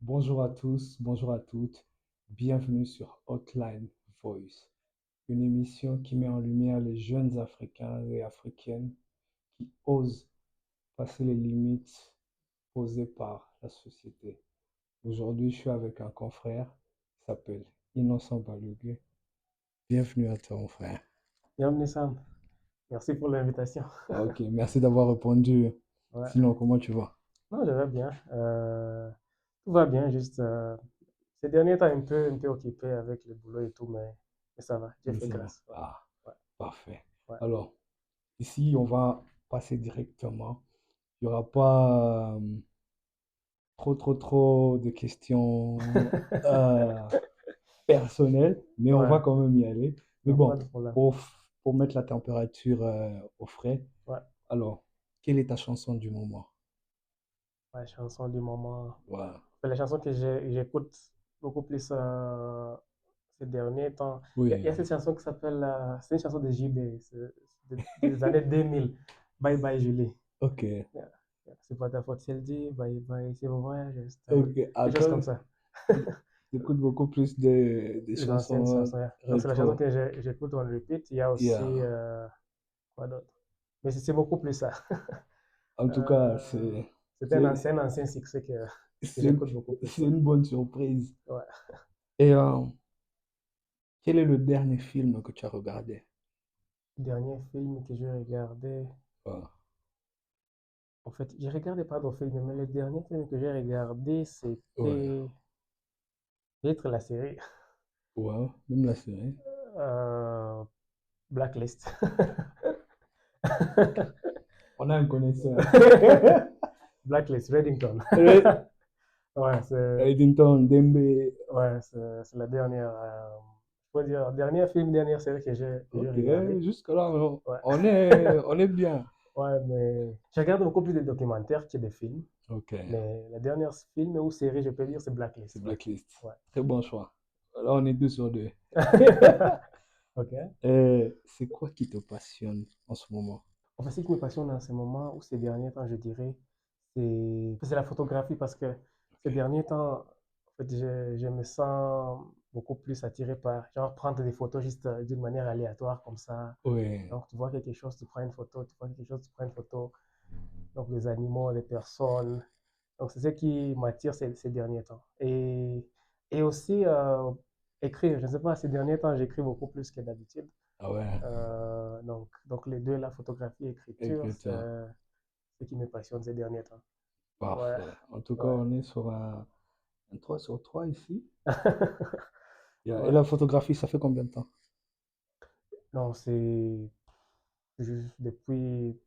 Bonjour à tous, bonjour à toutes. Bienvenue sur Hotline Voice, une émission qui met en lumière les jeunes Africains et Africaines qui osent passer les limites posées par la société. Aujourd'hui, je suis avec un confrère qui s'appelle Innocent Balogué. Bienvenue à toi, mon frère. Bienvenue Sam, merci pour l'invitation. Ok, merci d'avoir répondu. Ouais. Sinon, comment tu vas? Non, je vais bien. Tout va bien, juste ces derniers temps un peu occupé avec le boulot et tout, mais ça va, Dieu Mais fait ça va. grâce. Ouais, Ah, ouais, parfait. ouais. Alors, ici, on va passer directement. Il n'y aura pas trop de questions personnelles, mais on va Ouais, quand même y aller. Mais non, pas bon, de problème. pour mettre la température au frais, Ouais, alors, quelle est ta chanson du moment? ouais, chanson du moment. Voilà. Les chansons que j'écoute beaucoup plus ces derniers temps. Il y a Oui, cette chanson qui s'appelle, c'est une chanson de JB, des années 2000. Bye Bye Julie. ok. Yeah, yeah. C'est pas ta faute si elle dit bye bye, c'est vrai, juste Ok, quelque chose attends, comme ça. j'écoute beaucoup plus des Les anciennes chansons chansons. Yeah. Donc c'est la chanson rétro. que j'écoute on repeat. Il y a aussi Yeah. quoi d'autre? Mais c'est beaucoup plus ça. En tout cas, Euh, c'est c'est, un ancien succès que c'est une, j'écoute beaucoup plus. c'est Ouais. une bonne surprise. Ouais. Et quel est le dernier film que tu as regardé? Dernier film que j'ai regardé. Voilà. En fait, j'ai regardé pas de film, mais le dernier film que j'ai regardé, Ouais. c'était peut-être la série Ouais, même la série. euh, Blacklist. On a un connaisseur. Blacklist, Reddington. Red- Ouais, c'est Eddington, Dembe. ouais, c'est la dernière, je peux dire, dernier film, dernière série que j'ai Ok, regardé. jusque-là, Ouais, on est bien. ouais, mais je regarde beaucoup plus de documentaires que de films. Ok, Mais la dernière film ou série, je peux dire, c'est c'est Blacklist. Ouais, Blacklist. ouais. Très bon choix. Là, on est 2 sur 2. Ok. C'est quoi qui te passionne en ce moment? En fait, ce qui me passionne en ce moment ou ces derniers temps, je dirais, c'est la photographie parce que ces Ok. derniers temps, en fait, je me sens beaucoup plus attiré par, genre, prendre des photos juste d'une manière aléatoire comme ça. Ouais, Donc, tu vois quelque chose, tu prends une photo, tu vois quelque chose, tu prends une photo. Donc, des animaux, des personnes. Donc, c'est ce qui m'attire ces derniers temps. Et aussi, écrire. Je ne sais pas, ces derniers temps, j'écris beaucoup plus que d'habitude. ah ouais, Donc, les deux, la photographie et l'écriture, c'est écriture. ce qui me passionne ces derniers temps. Ouais, Parfait. En tout cas, ouais. on est sur un 3 sur 3 ici. Yeah. Et Ouais. la photographie, ça fait combien de temps? Non, c'est juste depuis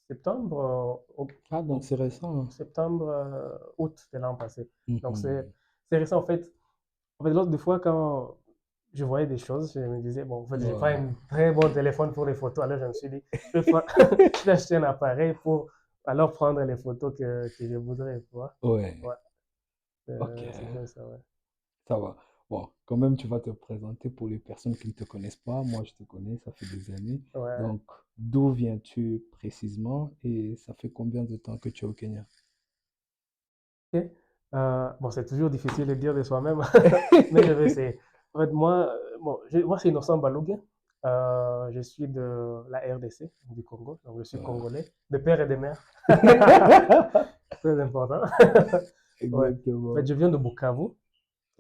septembre, Ah, donc c'est récent, hein. septembre, août de l'an passé. Donc, Mhm. c'est récent. En fait, l'autre des fois, quand je voyais des choses, je me disais, bon, en fait, j'ai pas Ouais. un très bon téléphone pour les photos. Alors, je me suis dit, je vais, je vais acheter un appareil pour alors prendre les photos que je voudrais, tu vois. Ouais. Ouais, Ok. c'est bien ça, ouais. Ça va. Bon, quand même, tu vas te présenter pour les personnes qui ne te connaissent pas. Moi, je te connais, ça fait des années. Ouais, Donc, d'où viens-tu précisément et ça fait combien de temps que tu es au Kenya? ok. Bon, c'est toujours difficile de dire de soi-même, mais je vais essayer. En fait, moi c'est Innocent Balogun. Je suis de la RDC, du Congo. Donc, je suis Euh, congolais, de père et de mère. Très important. Ouais. En fait, Exactement. je viens de Bukavu.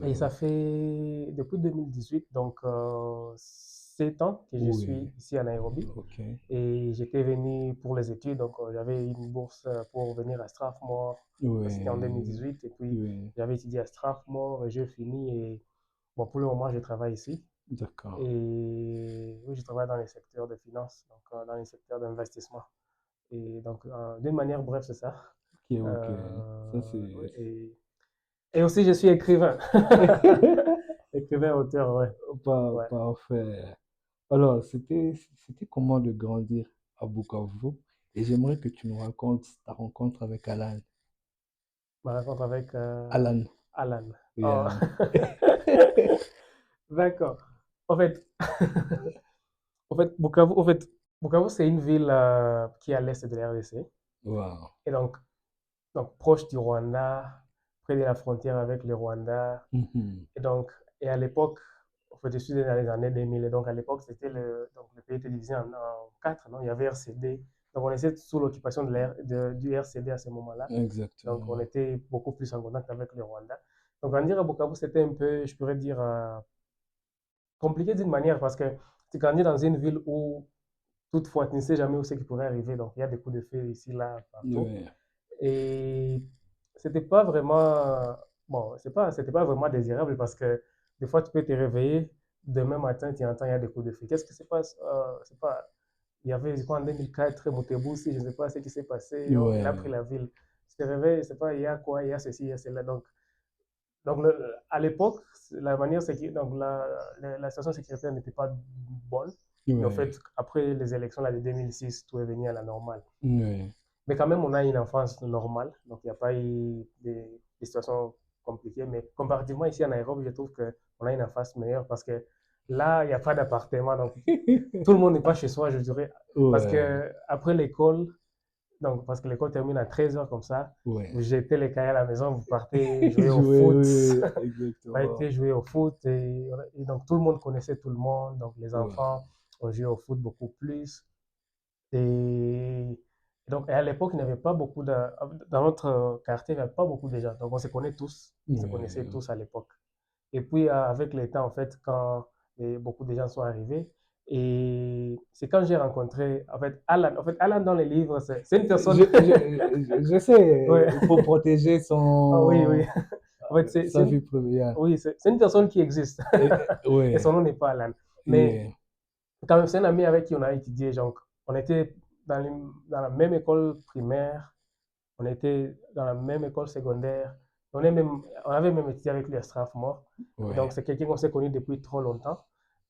Et ça Euh, fait depuis 2018, donc 7 ans que je oui, suis ici à Nairobi. ok. Et j'étais venu pour les études, donc j'avais une bourse pour venir à Strathmore. C'était en Oui, 2018. Et puis oui, j'avais étudié à Strathmore et j'ai fini. Et bon, pour le moment, je travaille ici. d'accord. Et oui, je travaille dans les secteurs de finance, donc dans les secteurs d'investissement. Et donc, d'une manière brève, c'est ça. Ok, ok. Ça, Oui, c'est... et aussi, je suis écrivain. Écrivain, auteur, ouais. Ouais. Parfait. Alors, c'était comment de grandir à Bukavu? Et j'aimerais que tu nous racontes ta rencontre avec Alan. Ma rencontre avec Alan. Alan. Oh. Yeah. D'accord. En fait, Bukavu, c'est une ville qui est à l'est de la RDC. Wow. Et donc proche du Rwanda. près de la frontière avec le Rwanda. Mhm. Et donc, et à l'époque, en fait, je suis dans les années 2000, et donc à l'époque, donc le pays était divisé en quatre, non? Il y avait RCD. Donc, on était sous l'occupation du RCD à ce moment-là. Donc, on Exactement. était beaucoup plus en contact avec le Rwanda. Donc, grandir à Bukavu, c'était un peu, je pourrais dire, compliqué d'une manière parce que tu grandis dans une ville où, toutefois, tu ne sais jamais où c'est qui pourrait arriver. Donc, il y a des coups de feu ici, là, partout. Ouais. Et c'était pas vraiment, bon, c'était pas vraiment désirable parce que des fois, tu peux te réveiller, demain matin, tu entends, il y a des coups de feu. Qu'est-ce qui se passe? C'est pas, il y avait, je crois, en 2004, Moutebousi, je ne sais pas ce qui s'est passé, oh, il a pris Ouais. la ville. Tu te réveilles, je sais pas, il y a quoi, il y a ceci, il y a cela. Donc à l'époque, la manière, c'est que donc, la situation sécuritaire n'était pas bonne. Mais en Ouais. fait, après les élections là, de 2006, tout est venu à la normale. Ouais. Mais quand même, on a une enfance normale, donc il n'y a pas eu des situations compliquées. Mais comparativement ici en Europe, je trouve qu'on a une enfance meilleure parce que là, il n'y a pas d'appartement, donc tout le monde n'est pas chez soi, je dirais. Parce Ouais. que après l'école, donc parce que l'école termine à 13 heures comme ça, vous Ouais. jetez les cahiers à la maison, vous partez jouer au Jouer, foot, oui, vous exactement. partez jouer au foot, et donc tout le monde connaissait tout le monde, donc les Ouais. enfants ont joué au foot beaucoup plus. Et donc, et à l'époque, il n'y avait pas beaucoup de, dans notre quartier, il n'y avait pas beaucoup de gens. Donc, on se connaît tous, on se connaissait Ouais. tous à l'époque. Et puis, avec le temps, en fait, quand beaucoup de gens sont arrivés, et c'est quand j'ai rencontré, en fait, Alan. En fait, Alan dans les livres, c'est une personne. Je sais, Ouais. il faut protéger Ah oui, oui. En fait, sa vie privée. oui, c'est une personne qui existe. Et son Ouais. nom n'est pas Alan. Mais Yeah. quand même, c'est un ami avec qui on a étudié. Donc, on était dans la même école primaire, on était dans la même école secondaire. On avait même étudié avec lui à Strathmore. Et donc, Ouais. c'est quelqu'un qu'on s'est connu depuis trop longtemps.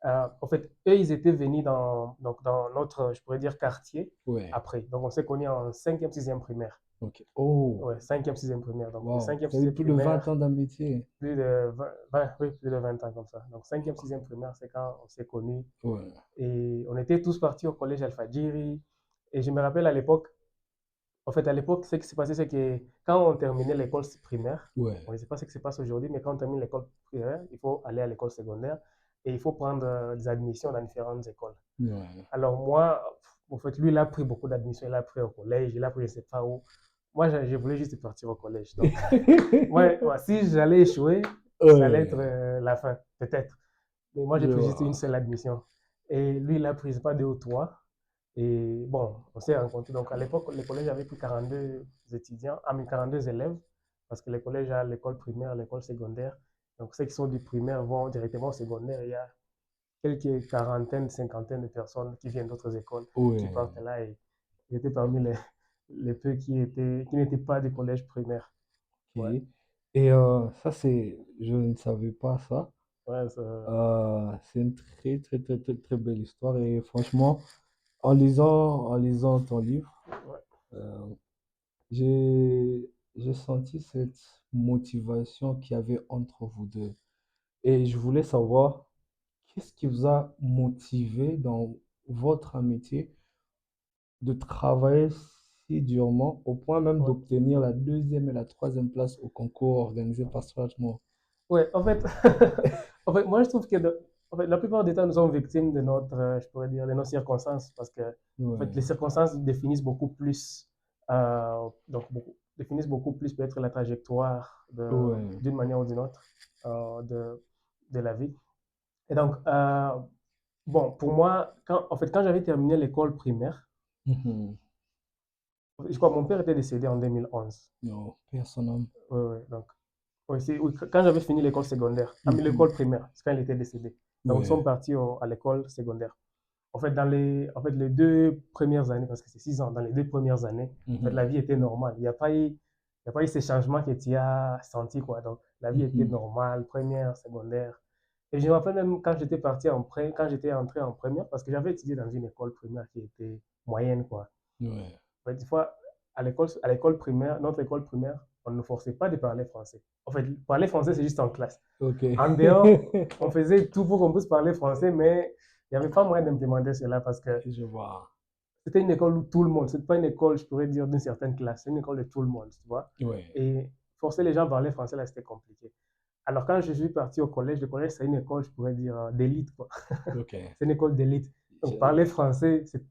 En fait, eux, ils étaient venus donc dans notre, je pourrais dire, quartier Ouais. après. Donc, on s'est connus en cinquième, sixième primaire. Ok. Oh. Ouais, cinquième, sixième primaire. Donc, de Wow. cinquième, Ça fait sixième plus de 20 primaire, ans d'amitié. plus de 20, oui, plus de 20 ans comme ça. Donc, cinquième, sixième primaire, c'est quand on s'est connus. Ouais. Et on était tous partis au collège Al-Fadjiri. Et je me rappelle à l'époque, en fait, à l'époque, ce qui s'est passé, c'est que quand on terminait l'école primaire, on Ouais. ne sait pas ce qui se passe aujourd'hui, mais quand on termine l'école primaire, il faut aller à l'école secondaire et il faut prendre des admissions dans différentes écoles. Ouais. Alors moi, en fait, lui, il a pris beaucoup d'admissions. Il a pris au collège, il a pris je ne sais pas où. Moi, je voulais juste partir au collège. Donc, moi, si j'allais échouer, ça allait être Ouais. la fin, peut-être. Mais moi, j'ai Je pris juste une vois. seule admission. Et lui, il a pris pas deux ou trois. Et bon, on s'est rencontrés. Donc, à l'époque, le collège avait plus 42 étudiants, ah, mais 42 élèves, parce que le collège a l'école primaire, l'école secondaire. Donc, ceux qui sont du primaire vont directement au secondaire. Il y a quelques quarantaines, cinquantaine de personnes qui viennent d'autres écoles qui partent Ouais. là. Et j'étais parmi les peu qui n'étaient pas du collège primaire. Ok. Ouais, Et ça, je ne savais pas ça. ouais, C'est une très, très, très, très, très belle histoire. Et franchement, en lisant ton livre, ouais. euh, j'ai, j'ai senti cette motivation qu'il y avait entre vous deux. Et je voulais savoir, qu'est-ce qui vous a motivé dans votre amitié de travailler si durement au point même Ouais. d'obtenir la deuxième et la troisième place au concours organisé par Strathmore? Ouais, en fait, en fait, moi je trouve que en fait, la plupart des temps, nous sommes victimes de notre, je pourrais dire, de nos circonstances, parce que en fait, les Ouais, circonstances définissent beaucoup plus, définissent beaucoup plus peut-être la trajectoire ouais. d'une manière ou d'une autre de la vie. Et donc, bon, pour moi, en fait, quand j'avais terminé l'école primaire, Mhm. je crois que mon père était décédé en 2011. Non, personne. Ouais, ouais, donc, oui, oui, quand j'avais fini l'école secondaire, ah, mais Mhm. l'école primaire, c'est quand il était décédé. Donc, nous sommes Ouais. partis à l'école secondaire. En fait, les deux premières années, parce que c'est 6 ans, dans les deux premières années, en fait, la Mhm. vie était normale. Il y a pas eu ces changements que tu as sentis, quoi. Donc, la vie était Mhm. normale, première, secondaire. Et je me rappelle même quand j'étais parti quand j'étais entré en première, parce que j'avais étudié dans une école primaire qui était moyenne, quoi. Ouais. Ouais, des fois, à l'école primaire, notre école primaire, on ne nous forçait pas de parler français. En fait, parler français, c'est juste en classe. Ok. En dehors, on faisait tout pour qu'on puisse parler français, mais il n'y avait pas moyen d'implémenter cela parce que Je vois. c'était une école où tout le monde, c'est pas une école, je pourrais dire, d'une certaine classe, c'est une école de tout le monde, tu vois. Ouais. Et il forcer les gens à parler français, là, c'était compliqué. Alors, quand je suis parti au collège, le collège, c'est une école, je pourrais dire, d'élite, quoi. Ok. C'est une école d'élite. Donc, parler français, c'est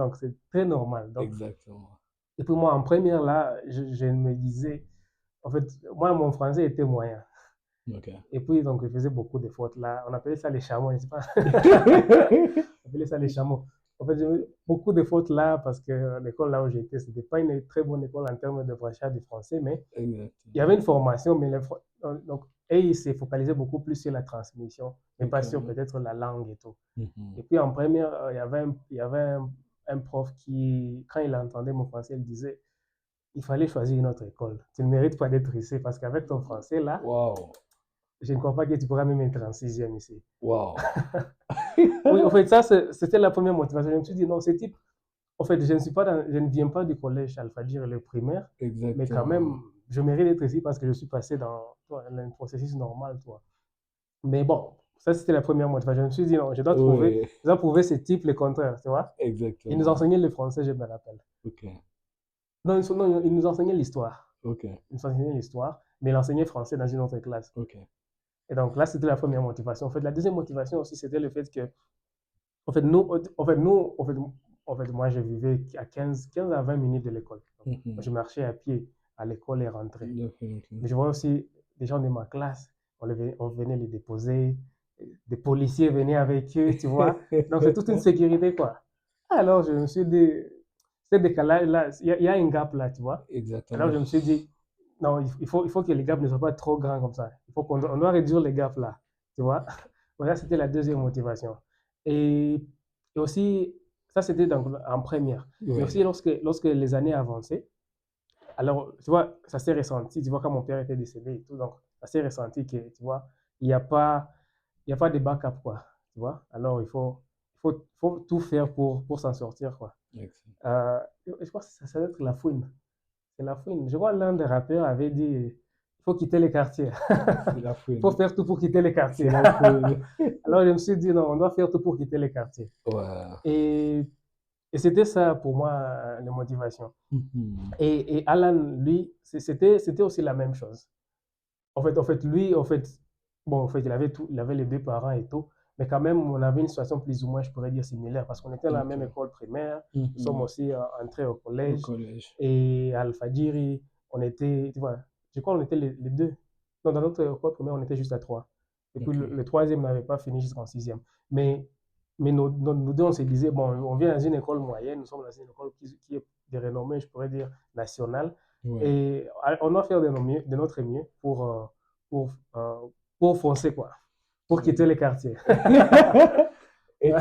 donc c'est très normal. Donc, Exactement. et puis moi, en première, là, je me disais, en fait, moi, mon français était moyen. Ok. Et puis, donc, je faisais beaucoup de fautes là. On appelait ça les chameaux, je sais pas. On appelait ça les chameaux. En fait, j'ai eu beaucoup de fautes là parce que l'école là où j'étais, c'était pas une très bonne école en termes de brassage du français, mais il y Exactement. avait une formation, mais donc, et il s'est focalisé beaucoup plus sur la transmission, mais Ok. pas sur peut-être la langue et tout. Mhm. Et puis en première, il y avait un prof qui, quand il entendait mon français, il disait, il fallait choisir une autre école. Tu ne mérites pas d'être ici parce qu'avec ton français là, Wow. je ne crois pas que tu pourras même être en sixième ici. Wow. Oui, en fait, ça, c'était la première motivation. Je me suis dit, non, ce type, en fait, je ne viens pas du collège Alphadir, le primaire, mais quand même, Exactement. je mérite d'être ici parce que je suis passé dans toi, un processus normal, toi. Mais bon, ça, c'était la première motivation. Je me suis dit, non, Oui. je dois prouver ce type le contraire, tu vois. Il nous Exactement. enseignait le français, je me rappelle. Ok. Non, non, il nous enseignait l'histoire. Ok. Il nous enseignait l'histoire, mais il enseignait français dans une autre classe. Ok. Et donc là, c'était la première motivation. En fait, la deuxième motivation aussi, c'était le fait que, en fait, moi, je vivais à 15 à 20 minutes de l'école. Donc, Mhm. je marchais à pied à l'école et rentrais. Definitely. Mais je vois aussi des gens de ma classe, on venait les déposer, des policiers venaient avec eux, tu vois. Donc, c'est toute une sécurité, quoi. Alors, je me suis dit, ce décalage-là, il y a un gap là, tu vois. Alors, Exactement. je me suis dit, non, il faut que les gaps ne soient pas trop grands comme ça. On doit réduire les gaps là, tu vois. Voilà, c'était la deuxième motivation. Et, et aussi, ça c'était en première. Mais aussi, Oui. lorsque les années avançaient, alors, tu vois, ça s'est ressenti, tu vois, quand mon père était décédé et tout, donc ça s'est ressenti que, tu vois, il n'y a pas, il y a pas de backup, quoi, tu vois. Alors, faut tout faire pour s'en sortir, quoi. Excellent. Je crois que ça doit être La Fouine. C'est La Fouine. Je crois que l'un des rappeurs avait dit, il faut quitter les quartiers. C'est la Il faut fouine. faire tout pour quitter les C'est quartiers. la fouine. Alors, je me suis dit, non, on doit faire tout pour quitter les quartiers. Ouais. Et, et c'était ça pour moi, la motivation. Mhm. Et Alan, lui, c'était aussi la même chose. Lui, bon, en fait, il avait les deux parents et tout, mais quand même, on avait une situation plus ou moins, je pourrais dire, similaire, parce qu'on était dans la même Ok. école primaire, nous sommes Mhm. aussi entrés au Au collège, collège. et à Al-Fadjiri, on était, tu vois, je crois qu'on était les deux. Non, dans notre école primaire, on était juste à trois. Et puis Ok. le troisième n'avait pas fini jusqu'en sixième. Mais, mais nous deux, on se disait, bon, on vient dans une école moyenne, nous sommes dans une école qui est de renommée, je pourrais dire, nationale. Ouais. Et on doit faire de notre mieux pour, euh, pour foncer, quoi. Pour quitter Ouais. les quartiers. Et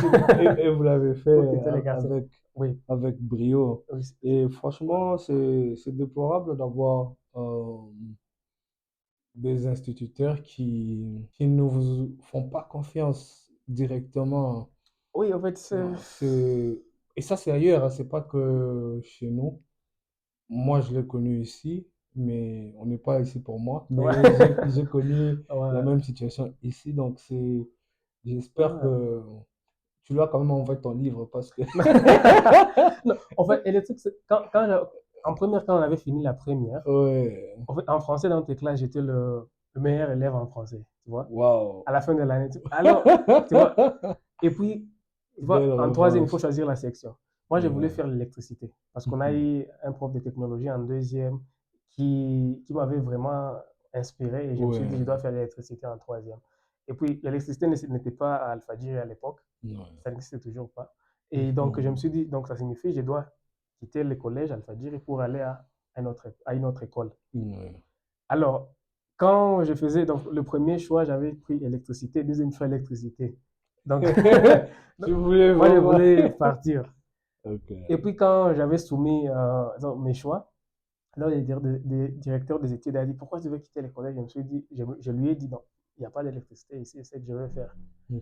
vous l'avez Pour fait quitter les quartiers. Oui. avec brio. Oui. Et franchement, c'est déplorable d'avoir des instituteurs qui ne vous font pas confiance directement. Oui, en fait, Et ça, c'est ailleurs, hein, c'est pas que chez nous. Moi, je l'ai connu ici, mais on n'est pas ici pour moi. ouais. Mais j'ai connu la Ouais. même situation ici, donc j'espère Ouais. que tu l'as quand même envoyé ton livre parce que. Non, en fait, et le truc, c'est en première, quand on avait fini la première, Ouais, en fait, en français, dans tes classes, j'étais le meilleur élève en français, tu vois, waouh. à la fin de l'année. Alors, tu vois, et puis, tu vois, Belle en troisième, il faut revanche. choisir la section. Moi, j'ai voulu Ouais. faire l'électricité parce qu'on a Mhm. eu un prof de technologie en deuxième qui m'avait vraiment inspiré et je me suis dit, je Ouais, dois faire l'électricité en troisième. Et puis, l'électricité n'était pas à Alpha à l'époque, ouais. ça n'existe toujours pas. Et donc, je me Mhm. suis dit, donc ça signifie que je dois quitter le collège Alpha pour aller à une autre école. Ouais. Alors, quand je faisais, donc le premier choix, j'avais pris électricité, deuxième choix électricité. Donc, Tu voulais moi, je vraiment. voulais partir. Ok. Et puis, quand j'avais soumis mes choix, alors le directeur des études a dit, pourquoi tu veux quitter le collège? Je me suis dit, je lui ai dit, non, il n'y a pas d'électricité ici, c'est ce que je veux faire. Mhm.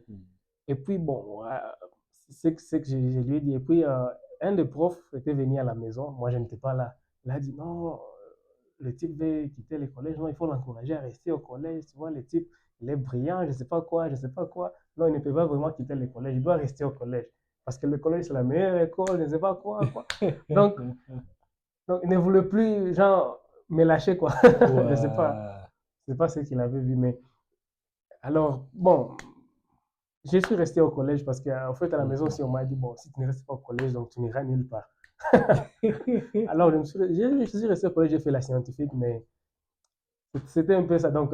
Et puis, bon, c'est que je lui ai dit. Et puis, un des profs était venu à la maison. Moi, je n'étais pas là. Il a dit, non, le type veut quitter le collège. Non, il faut l'encourager à rester au collège. Tu vois, le type, il est brillant, je ne sais pas quoi, je ne sais pas quoi. Non, il ne peut pas vraiment quitter le collège. Il doit rester au collège. Parce que le collège, c'est la meilleure école, je ne sais pas quoi, quoi. Donc, donc, il ne voulait plus, genre, me lâcher, quoi. Je sais pas. Ouais. Je sais pas ce qu'il avait vu, mais alors, bon, je suis resté au collège parce qu'en fait, à la maison aussi, on m'a dit, bon, si tu ne restes pas au collège, donc tu n'iras nulle part. Alors, je suis resté au collège, j'ai fait la scientifique, mais c'était un peu ça. Donc,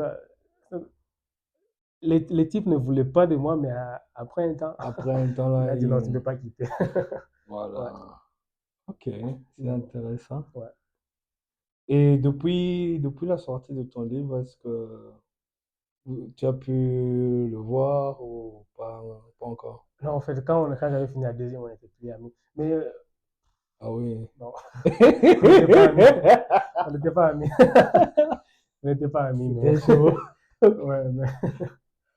les types ne voulaient pas de moi, mais après un temps, Après un temps il là, a dit non, tu ne peux pas quitter. Ouais, voilà. Ok, c'est donc, intéressant. ouais. Et depuis la sortie de ton livre, est-ce que tu as pu le voir ou pas encore? Non, en fait, quand j'avais fini la deuxième, on n'était plus amis. Mais Ah oui. non, on n'était pas amis. On n'était pas amis. On n'était pas amis, mais. C'était chaud. Ouais, mais.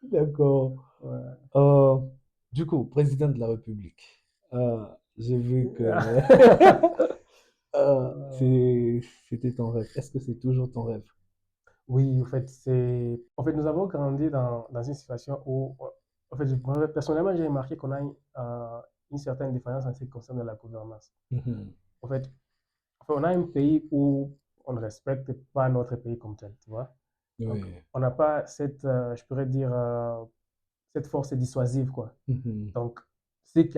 D'accord. Ouais. Euh, du coup, président de la République, j'ai vu que c'était ton rêve. Est-ce que c'est toujours ton rêve? Oui, en fait, nous avons grandi dans une situation où, en fait, personnellement, j'ai remarqué qu'on a une certaine différence en ce qui concerne la gouvernance. Mhm. En fait, on a un pays où on ne respecte pas notre pays comme tel, tu vois. Donc, Oui. on n'a pas cette, je pourrais dire, cette force dissuasive, quoi. Mhm. Donc, si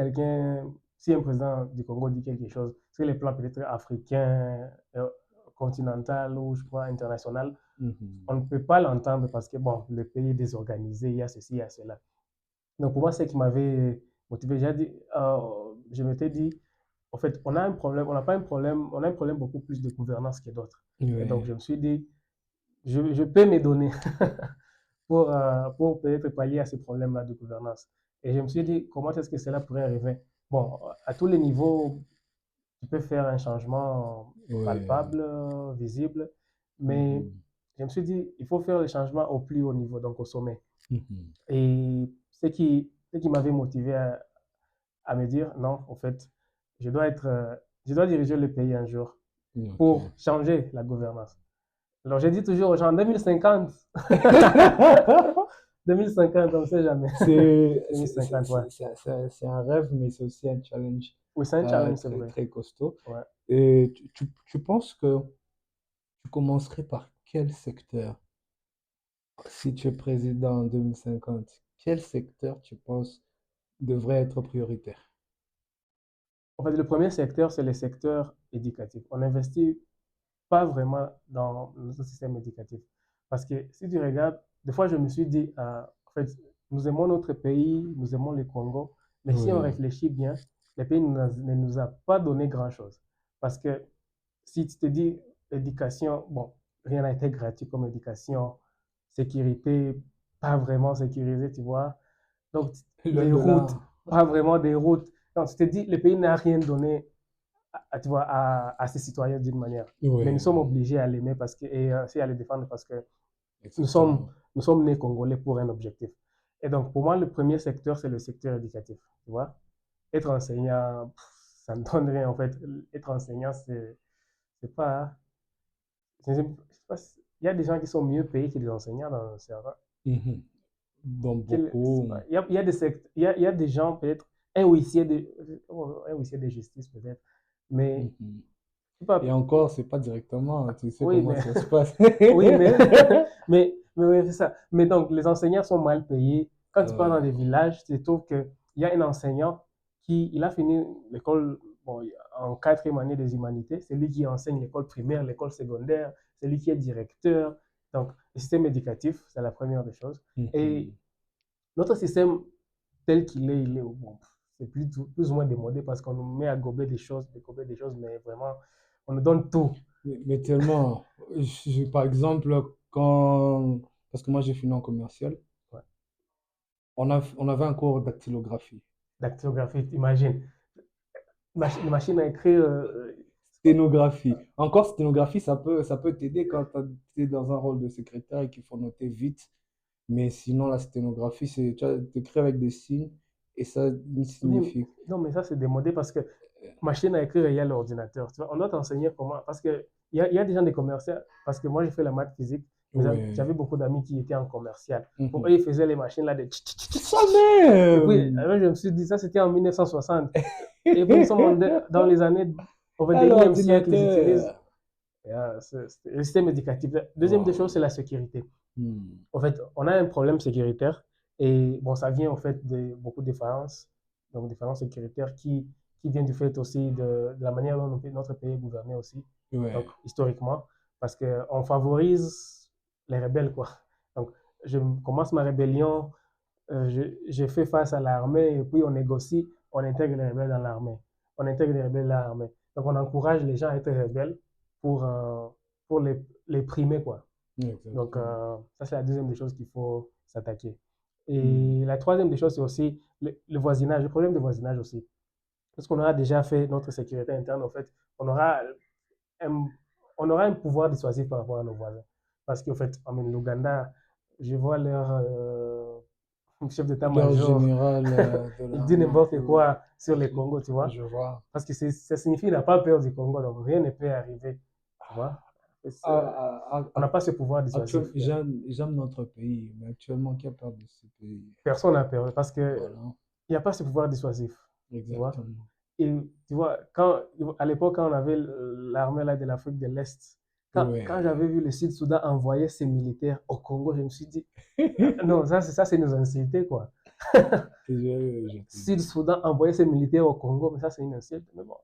un président du Congo dit quelque chose, sur les plans peut-être africain, continental ou, je crois, international, Mhm. on ne peut pas l'entendre parce que, bon, le pays est désorganisé, il y a ceci, il y a cela. Donc, pour moi, c'est ce qui m'avait motivé. Je m'étais dit, en fait, on a un problème, on n'a pas un problème, on a un problème beaucoup plus de gouvernance que d'autres. Et donc, Oui. je me suis dit, je peux me donner pour peut-être pallier à ce problème-là de gouvernance. Et je me suis dit, comment est-ce que cela pourrait arriver? Bon, à tous les niveaux, tu peux faire un changement Oui. palpable, visible, mais Mhm. je me suis dit, il faut faire le changement au plus haut niveau, donc au sommet. Mhm. Et ce qui m'avait motivé à me dire, non, en fait, je dois diriger le pays un jour Ok. pour changer la gouvernance. Alors, j'ai dit toujours aux gens, 2050, 2050, on ne sait jamais. C'est 2050, ouais. c'est un rêve, mais c'est aussi un challenge Oui, c'est un challenge, c'est très, vrai. très costaud. Ouais. Et tu penses que tu commencerais par quel secteur si tu es président en 2050? Quel secteur tu penses devrait être prioritaire? En fait, le premier secteur, c'est le secteur éducatif. On n'investit pas vraiment dans notre système éducatif. Parce que si tu regardes, des fois, je me suis dit, en fait, nous aimons notre pays, nous aimons le Congo, mais si on Oui, réfléchit bien, le pays ne nous a pas donné grand-chose. Parce que si tu te dis éducation, bon, rien n'a été gratuit comme éducation, sécurité, pas vraiment sécurisé, tu vois. Donc, loin les de routes, là. pas vraiment des routes. Donc, tu te dis, le pays n'a rien donné tu vois, à ses citoyens d'une manière. Mais nous Oui, sommes obligés à l'aimer et aussi à le défendre parce que exactement. nous sommes nés Congolais pour un objectif. Et donc, pour moi, le premier secteur, c'est le secteur éducatif. Tu vois, être enseignant, ça ne donne rien en fait. Être enseignant, c'est pas. Il y a des gens qui sont mieux payés que des enseignants dans un serveur. Mhm. Bon, beaucoup. Il y a des il y a des gens, peut-être, un huissier un huissier de justice, peut-être. Mais, Mhm. Et pas, encore, c'est pas directement, tu sais oui, comment mais ça se passe. oui, mais oui, c'est ça. Mais donc, les enseignants sont mal payés. Quand tu pars dans des Euh, villages, tu trouves qu'il y a un enseignant il a fini l'école bon, en quatrième année des humanités. C'est lui qui enseigne l'école primaire, l'école secondaire. C'est lui qui est directeur. Donc, le système éducatif, c'est la première des choses. Et mhm. notre système, tel qu'il est, bon, c'est plus ou moins démodé parce qu'on nous met à gober des choses, mais vraiment, on nous donne tout. Mais tellement, par exemple, parce que moi j'ai fini en commercial, Ouais. on avait un cours dactylographie. Dactylographie, imagine. Une machine à écrire. Sténographie. Encore sténographie, ça peut t'aider quand tu es dans un rôle de secrétaire et qu'il faut noter vite. Mais sinon, la sténographie, c'est, tu écris avec des signes et ça Mais, signifie. non, mais ça, c'est démodé parce que machine à écrire, il y a l'ordinateur. Tu vois, on doit t'enseigner comment. Parce que il y a des gens des commerciaux. Parce que moi, j'ai fait la maths physique. Ouais. J'avais beaucoup d'amis qui étaient en commercial. Pour eux, Mhm. ils faisaient les machines là de. Ça Et puis, même! alors, je me suis dit, ça, c'était en 1960. Et puis, nous sommes dans les années. Au À 21e siècle, ils utilisent. l'ordinateur. Le système éducatif. La deuxième des choses, Wow. c'est la sécurité. Hmm. En fait, on a un problème sécuritaire et bon, ça vient en fait de beaucoup de différences, donc différences sécuritaires qui viennent du fait aussi de la manière dont notre pays est gouverné aussi, donc Ouais. historiquement, parce qu'on favorise les rebelles, quoi. Donc, je commence ma rébellion, j'ai fait face à l'armée et puis on négocie, on intègre les rebelles dans l'armée. On intègre les rebelles dans l'armée. Donc, on encourage les gens à être rebelles pour, euh, pour les primer, quoi. Donc, Exactement. ça, c'est la deuxième des choses qu'il faut s'attaquer. Hmm. Et la troisième des choses, c'est aussi le voisinage, le problème de voisinage aussi. Parce qu'on aura déjà fait notre sécurité interne, en fait, on aura un, on aura un pouvoir dissuasif par rapport à nos voisins. Parce qu'en fait, en l'Ouganda, je vois leur chef Leur d'état-major, général de il dit l'armée et n'importe tout. quoi sur les Congos, tu vois. Je vois. Parce que ça signifie qu'il n'a pas peur du Congo, donc rien ne peut arriver, tu vois. On n'a pas ce pouvoir dissuasif. Actuellement, j'aime notre pays, mais actuellement, qui a peur de ce pays? Personne n'a peur parce que Voilà, il n'y a pas ce pouvoir dissuasif, tu vois. exactement. Et tu vois, à l'époque, quand on avait l'armée là de l'Afrique de l'Est, quand Ouais. j'avais vu le Sud-Soudan envoyer ses militaires au Congo, je me suis dit, ah, non, ça c'est nous insulter, quoi. Je te dis, Sud-Soudan envoyer ses militaires au Congo, mais ça c'est une insulte, mais bon,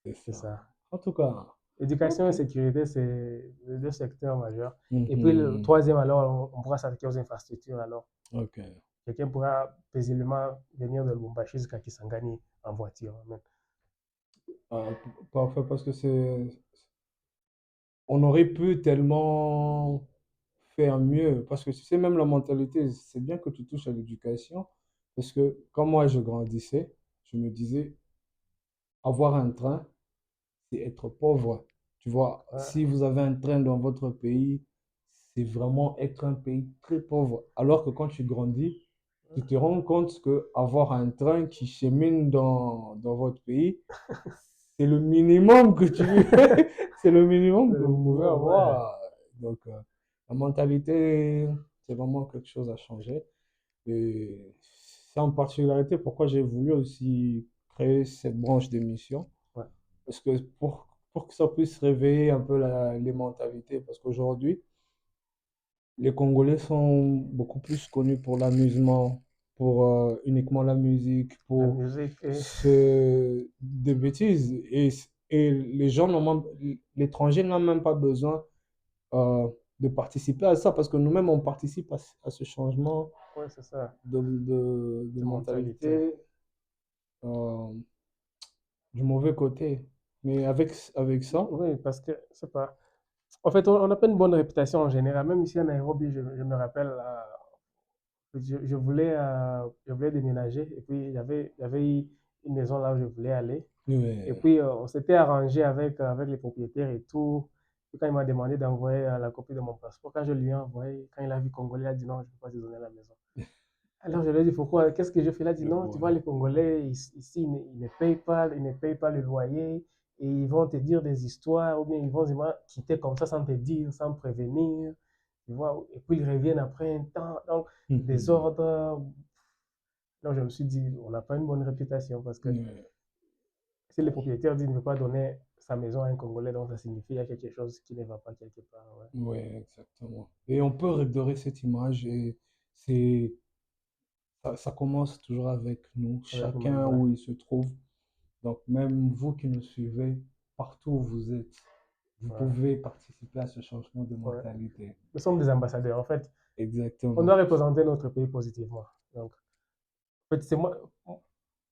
c'est c'est ça. ça. En tout cas, Éducation ok. et sécurité, c'est les deux secteurs majeurs. Et puis le Mhm. troisième, alors, on pourra s'attaquer aux infrastructures, alors. Ok. Quelqu'un pourra paisiblement venir de Lubumbashi jusqu'à Kisangani en voiture, même. Parfait, parce que on aurait pu tellement faire mieux, parce que tu sais, même la mentalité, c'est bien que tu touches à l'éducation, parce que quand moi je grandissais, je me disais, avoir un train, c'est être pauvre. Tu vois, Ouais, si vous avez un train dans votre pays, c'est vraiment être un pays très pauvre. Alors que quand tu grandis, tu te rends compte que avoir un train qui chemine dans votre pays, c'est le minimum que c'est le minimum c'est que le vous pouvez minimum, ouais. avoir. Donc, la mentalité, c'est vraiment quelque chose à changer. Et c'est en particularité pourquoi j'ai voulu aussi créer cette branche d'émission. Ouais, Parce que pour que ça puisse réveiller un peu les mentalités, parce qu'aujourd'hui, les Congolais sont beaucoup plus connus pour l'amusement, pour uniquement la musique, la pour musique et des bêtises. Et les gens n'ont même, l'étranger n'a même pas besoin euh, de participer à ça, parce que nous-mêmes, on participe à ce changement ouais, c'est ça, de de mentalité. mentalité euh, du mauvais côté. Mais avec ça, Oui, parce que, c'est pas. En fait, on n'a pas une bonne réputation en général. Même ici à Nairobi, je me rappelle, je voulais déménager et puis il y avait une maison là où je voulais aller. Et ouais, puis, on s'était arrangé avec les propriétaires et tout. Et quand il m'a demandé d'envoyer la copie de mon passeport, quand je lui ai envoyé, quand il a vu Congolais, il a dit non, je ne peux pas te donner la maison. Alors je lui ai dit pourquoi, qu'est-ce que je fais? Il a dit je non, tu vois, vois. les Congolais, ici, ils ne payent pas le loyer et ils vont te dire des histoires ou bien ils vont vraiment quitter comme ça sans te dire, sans prévenir. Tu vois, et puis ils reviennent après un temps. Donc, des Mhm. ordres. Donc, je me suis dit, on n'a pas une bonne réputation parce que Ouais, si le propriétaire dit qu'il ne veut pas donner sa maison à un Congolais, donc ça signifie qu'il y a quelque chose qui ne va pas quelque part. Ouais. ouais, exactement. Et on peut redorer cette image et c'est, ça commence toujours avec nous, Avec nous-mêmes, chacun ouais. où il se trouve. Donc, même vous qui nous suivez, partout où vous êtes, vous Ouais, pouvez participer à ce changement de ouais. mentalité. Nous sommes des ambassadeurs. En fait, on doit Exactement. représenter notre pays positivement. Donc, en fait, c'est moi,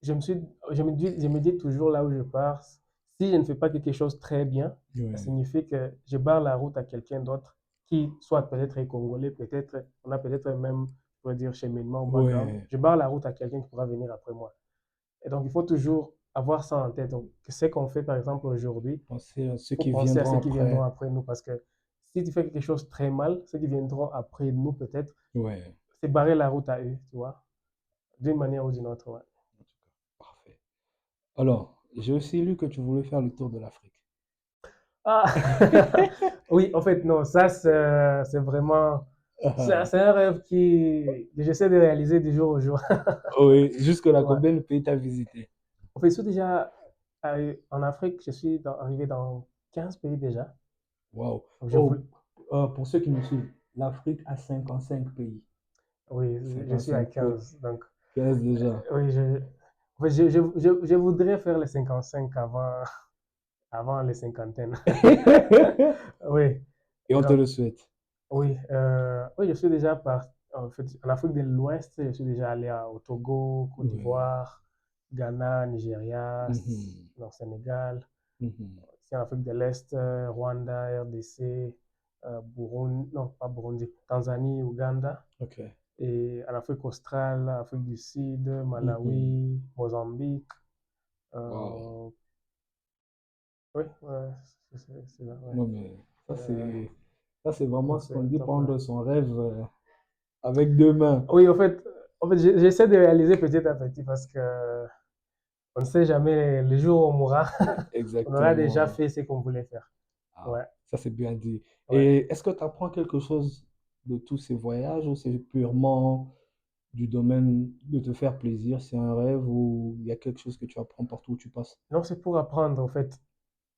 je me suis, je me dis toujours là où je pars, si je ne fais pas quelque chose très bien, ça Ouais, signifie que je barre la route à quelqu'un d'autre qui, soit peut-être est congolais, peut-être, on a peut-être même, je pourrais dire, cheminement ou background. ouais, Je barre la route à quelqu'un qui pourra venir après moi. Et donc, il faut toujours avoir ça en tête. Donc, ce qu'on fait, par exemple, aujourd'hui, pensez à ceux il faut qui penser à viendront ceux qui viendront après. après nous. Parce que si tu fais quelque chose très mal, ceux qui viendront après nous, peut-être, Ouais, c'est barrer la route à eux, tu vois, d'une manière ou d'une autre. Ouais. en tout cas, parfait. Alors, j'ai aussi lu que tu voulais faire le tour de l'Afrique. Ah oui, en fait, non, ça, c'est vraiment. C'est un rêve que j'essaie de réaliser du jour au jour. Oui, jusque-là, Ouais. combien de pays t'as visité? En fait, je suis déjà en Afrique, arrivé dans 15 pays déjà. Wow. Donc, je voulais... Oh, pour ceux qui nous suivent, l'Afrique a 55 pays. Oui, je suis à 55 pays. 15. Donc, 15 déjà. oui, en fait, je voudrais faire les 55 avant les cinquantaines. Oui. Et Et on te donc, le souhaite. oui, oui, je suis déjà parti, en fait, en Afrique de l'Ouest, je suis déjà allé au Togo, Côte Ouais. d'Ivoire, Ghana, Nigeria, Mhm. non, Sénégal. Mhm. Ici en Afrique de l'Est, Rwanda, RDC, Burundi, non, pas Burundi, Tanzanie, Ouganda. Ok. Et en Afrique australe, Afrique du Sud, Mhm. Malawi, Mozambique. Wow. euh, oui, ouais, c'est là, ouais. Non, mais ça, Euh, c'est vraiment donc ce qu'on c'est dit top, ouais. prendre son rêve avec deux mains. Oui, en fait, j'essaie de réaliser petit à petit parce que on ne sait jamais le jour où on mourra, on aura déjà Exactement. fait ce qu'on voulait faire. Ah, Ouais, ça, c'est bien dit. ouais. Et est-ce que tu apprends quelque chose de tous ces voyages ou c'est purement du domaine de te faire plaisir? C'est un rêve ou il y a quelque chose que tu apprends partout où tu passes? Non, c'est pour apprendre, en fait.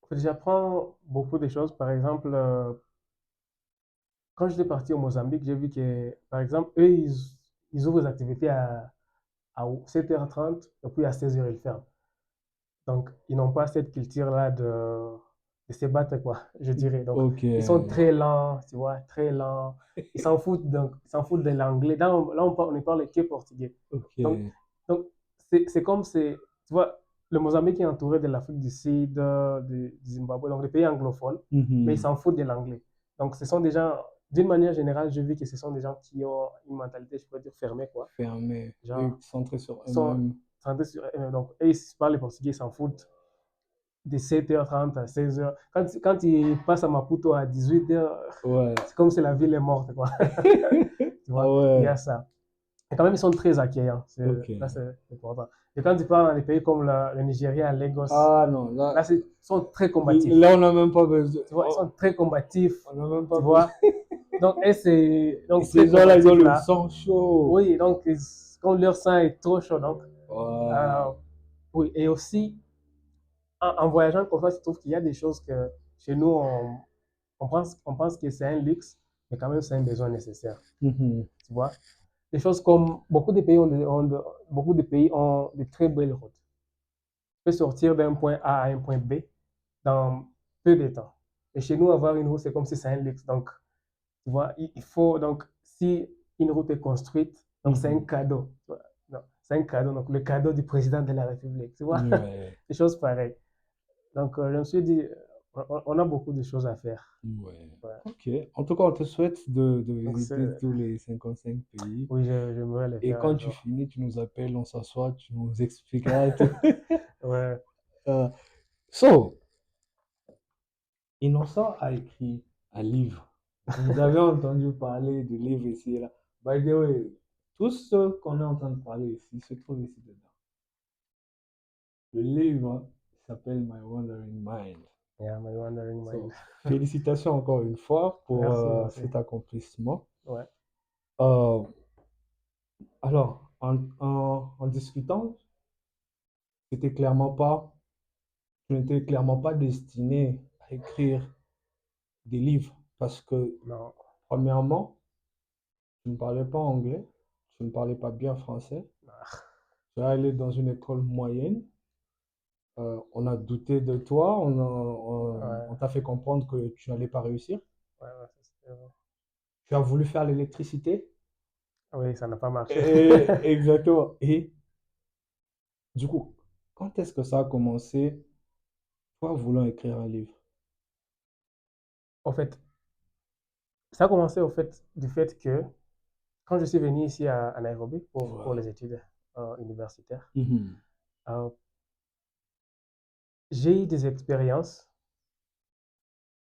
En fait, j'apprends beaucoup de choses. Par exemple, quand j'étais parti au Mozambique, j'ai vu que, par exemple, eux, ils ouvrent les activités à 7h30 et puis à 16h, ils ferment. Donc, ils n'ont pas cette culture-là de se battre, quoi, je dirais. Donc, Ok, ils sont très lents, tu vois, très lents. Ils s'en foutent, donc, ils s'en foutent de l'anglais. Là, on ne parle que portugais. ok. Donc, donc c'est comme, tu vois, le Mozambique est entouré de l'Afrique du Sud, du Zimbabwe, donc des pays anglophones, mais ils Mhm. s'en foutent de l'anglais. Donc, ce sont des gens, d'une manière générale, je vis que ce sont des gens qui ont une mentalité, je pourrais dire, fermée, quoi. Fermé et Genre, centré sur ils sont eux-mêmes. centrés sur eux. Donc, eux, ils parlent le portugais, ils s'en foutent de 7h30 à 16h. Quand ils passent à Maputo à 18h, Ouais. c'est comme si la ville est morte, quoi. Tu Ah vois, il y a ouais, ça. Et quand même, ils sont très accueillants. ok. Là, c'est important. Et quand tu pars dans des pays comme le Nigeria, Lagos, Ah non, là, là, ils sont très combatifs. là on n'a même pas besoin. Tu vois, ils sont très combatifs. On n'a même pas Tu besoin. vois. Donc, et c'est Et donc ces très gens-là, ils ont combatifs le là. sang chaud. Oui, donc, comme leur sang est trop chaud, donc, euh, Ouais. oui. Et aussi, en voyageant comme ça, tu trouves qu'il y a des choses que chez nous, on pense que c'est un luxe, mais quand même, c'est un besoin nécessaire. Mhm. Tu vois? Des choses comme beaucoup de pays ont de très belles routes. Tu peux sortir d'un point A à un point B dans peu de temps. Et chez nous, avoir une route, c'est comme si c'est un luxe. Donc, tu vois, il faut, donc, si une route est construite, donc c'est un Mhm. cadeau. Tu vois? Non, c'est un cadeau, donc le cadeau du président de la République. Tu vois? Ouais. Des choses pareilles. Donc, je me suis dit, on a beaucoup de choses à faire. Ouais. Ouais. Ok. En tout cas, on te souhaite de Donc, visiter tous les 55 pays. oui, j'aimerais le Et faire un quand tu jour. finis, tu nous appelles, on s'assoit, tu nous expliqueras tout. Ouais. Euh, so, Innocent a écrit un livre. Vous avez entendu parler du livre ici et là. By the way, tout ce qu'on est en train de parler ici se trouve ici dedans. Le livre s'appelle My Wandering Mind. Yeah, my wandering mind. So, félicitations encore une fois pour Merci, merci. cet accomplissement. Ouais. Euh, alors, en discutant, c'était clairement pas, je n'étais clairement pas destiné à écrire des livres parce que, Non. premièrement, je ne parlais pas anglais, je ne parlais pas bien français. Tu es allé dans une école moyenne, on a douté de toi, on Ouais. t'a fait comprendre que tu n'allais pas réussir. Ouais, ouais, c'est vrai. Tu as voulu faire l'électricité. Oui, ça n'a pas marché. Exactement. Et du coup, quand est-ce que ça a commencé, toi voulant écrire un livre? Au fait, ça a commencé au fait du fait que quand je suis venu ici à Nairobi pour Ouais. les études universitaires, Mhm. euh, j'ai eu des expériences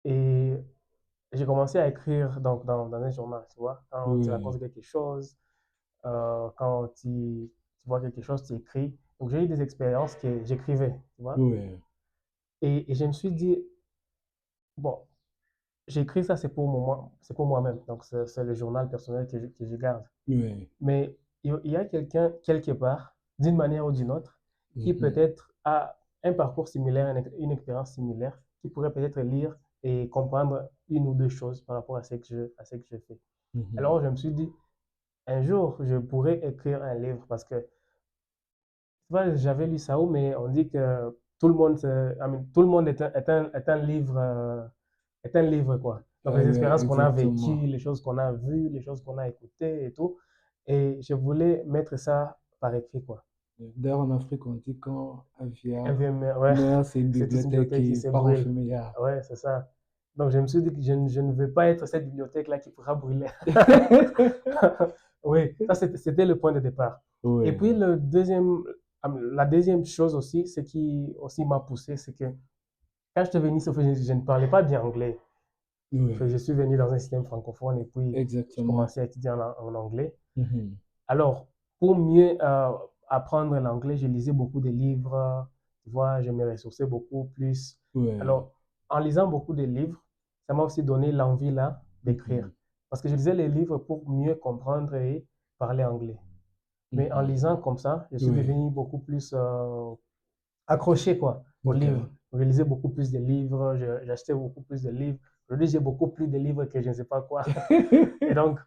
et j'ai commencé à écrire donc, dans un journal, tu vois. Quand tu Ouais. racontes quelque chose, quand tu vois quelque chose, tu écris. Donc j'ai eu des expériences que j'écrivais, tu vois. Ouais. Et je me suis dit, bon, j'ai écrit ça, c'est pour moi-même. Donc c'est le journal personnel que je garde. Ouais. Mais il y a quelqu'un quelque part, d'une manière ou d'une autre, qui Mhm. peut-être a un parcours similaire, une expérience similaire, qui pourrait peut-être lire et comprendre une ou deux choses par rapport à ce que je fais. Mhm. Alors, je me suis dit, un jour, je pourrais écrire un livre parce que, tu vois, j'avais lu ça où, mais on dit que tout le monde, tout le monde est un livre, quoi. Donc, les Ouais, expériences qu'on a vécues, exactement. les choses qu'on a vues, les choses qu'on a écoutées et tout. Et je voulais mettre ça par écrit, quoi. D'ailleurs, en Afrique, on dit quand un vieillard FVM, ouais, meurt, c'est une c'est toute une bibliothèque bibliothèque qui qui part en s'ébrouille. fumée. Yeah. Ouais, c'est ça. Donc, je me suis dit que je ne veux pas être cette bibliothèque-là qui pourra brûler. Oui, ça c'était le point de départ. Et Ouais, puis la deuxième chose aussi, ce qui aussi m'a poussé, c'est que quand je suis venu, sauf que je ne parlais pas bien anglais. Enfin, je ouais, suis venu dans un système francophone et puis je exactement. commençais à étudier en anglais. Mhm. Alors, pour mieux apprendre l'anglais, je lisais beaucoup de livres, tu vois, je me ressourçais beaucoup plus. Ouais. Alors, en lisant beaucoup de livres, ça m'a aussi donné l'envie là d'écrire. Mhm. Parce que je lisais les livres pour mieux comprendre et parler anglais. Mais en Mhm. lisant comme ça, je suis Ouais, devenu beaucoup plus accroché quoi, aux ok. livres. Je lisais beaucoup plus de livres, j'achetais beaucoup plus de livres. Aujourd'hui, j'ai beaucoup plus de livres que je ne sais pas quoi. Et donc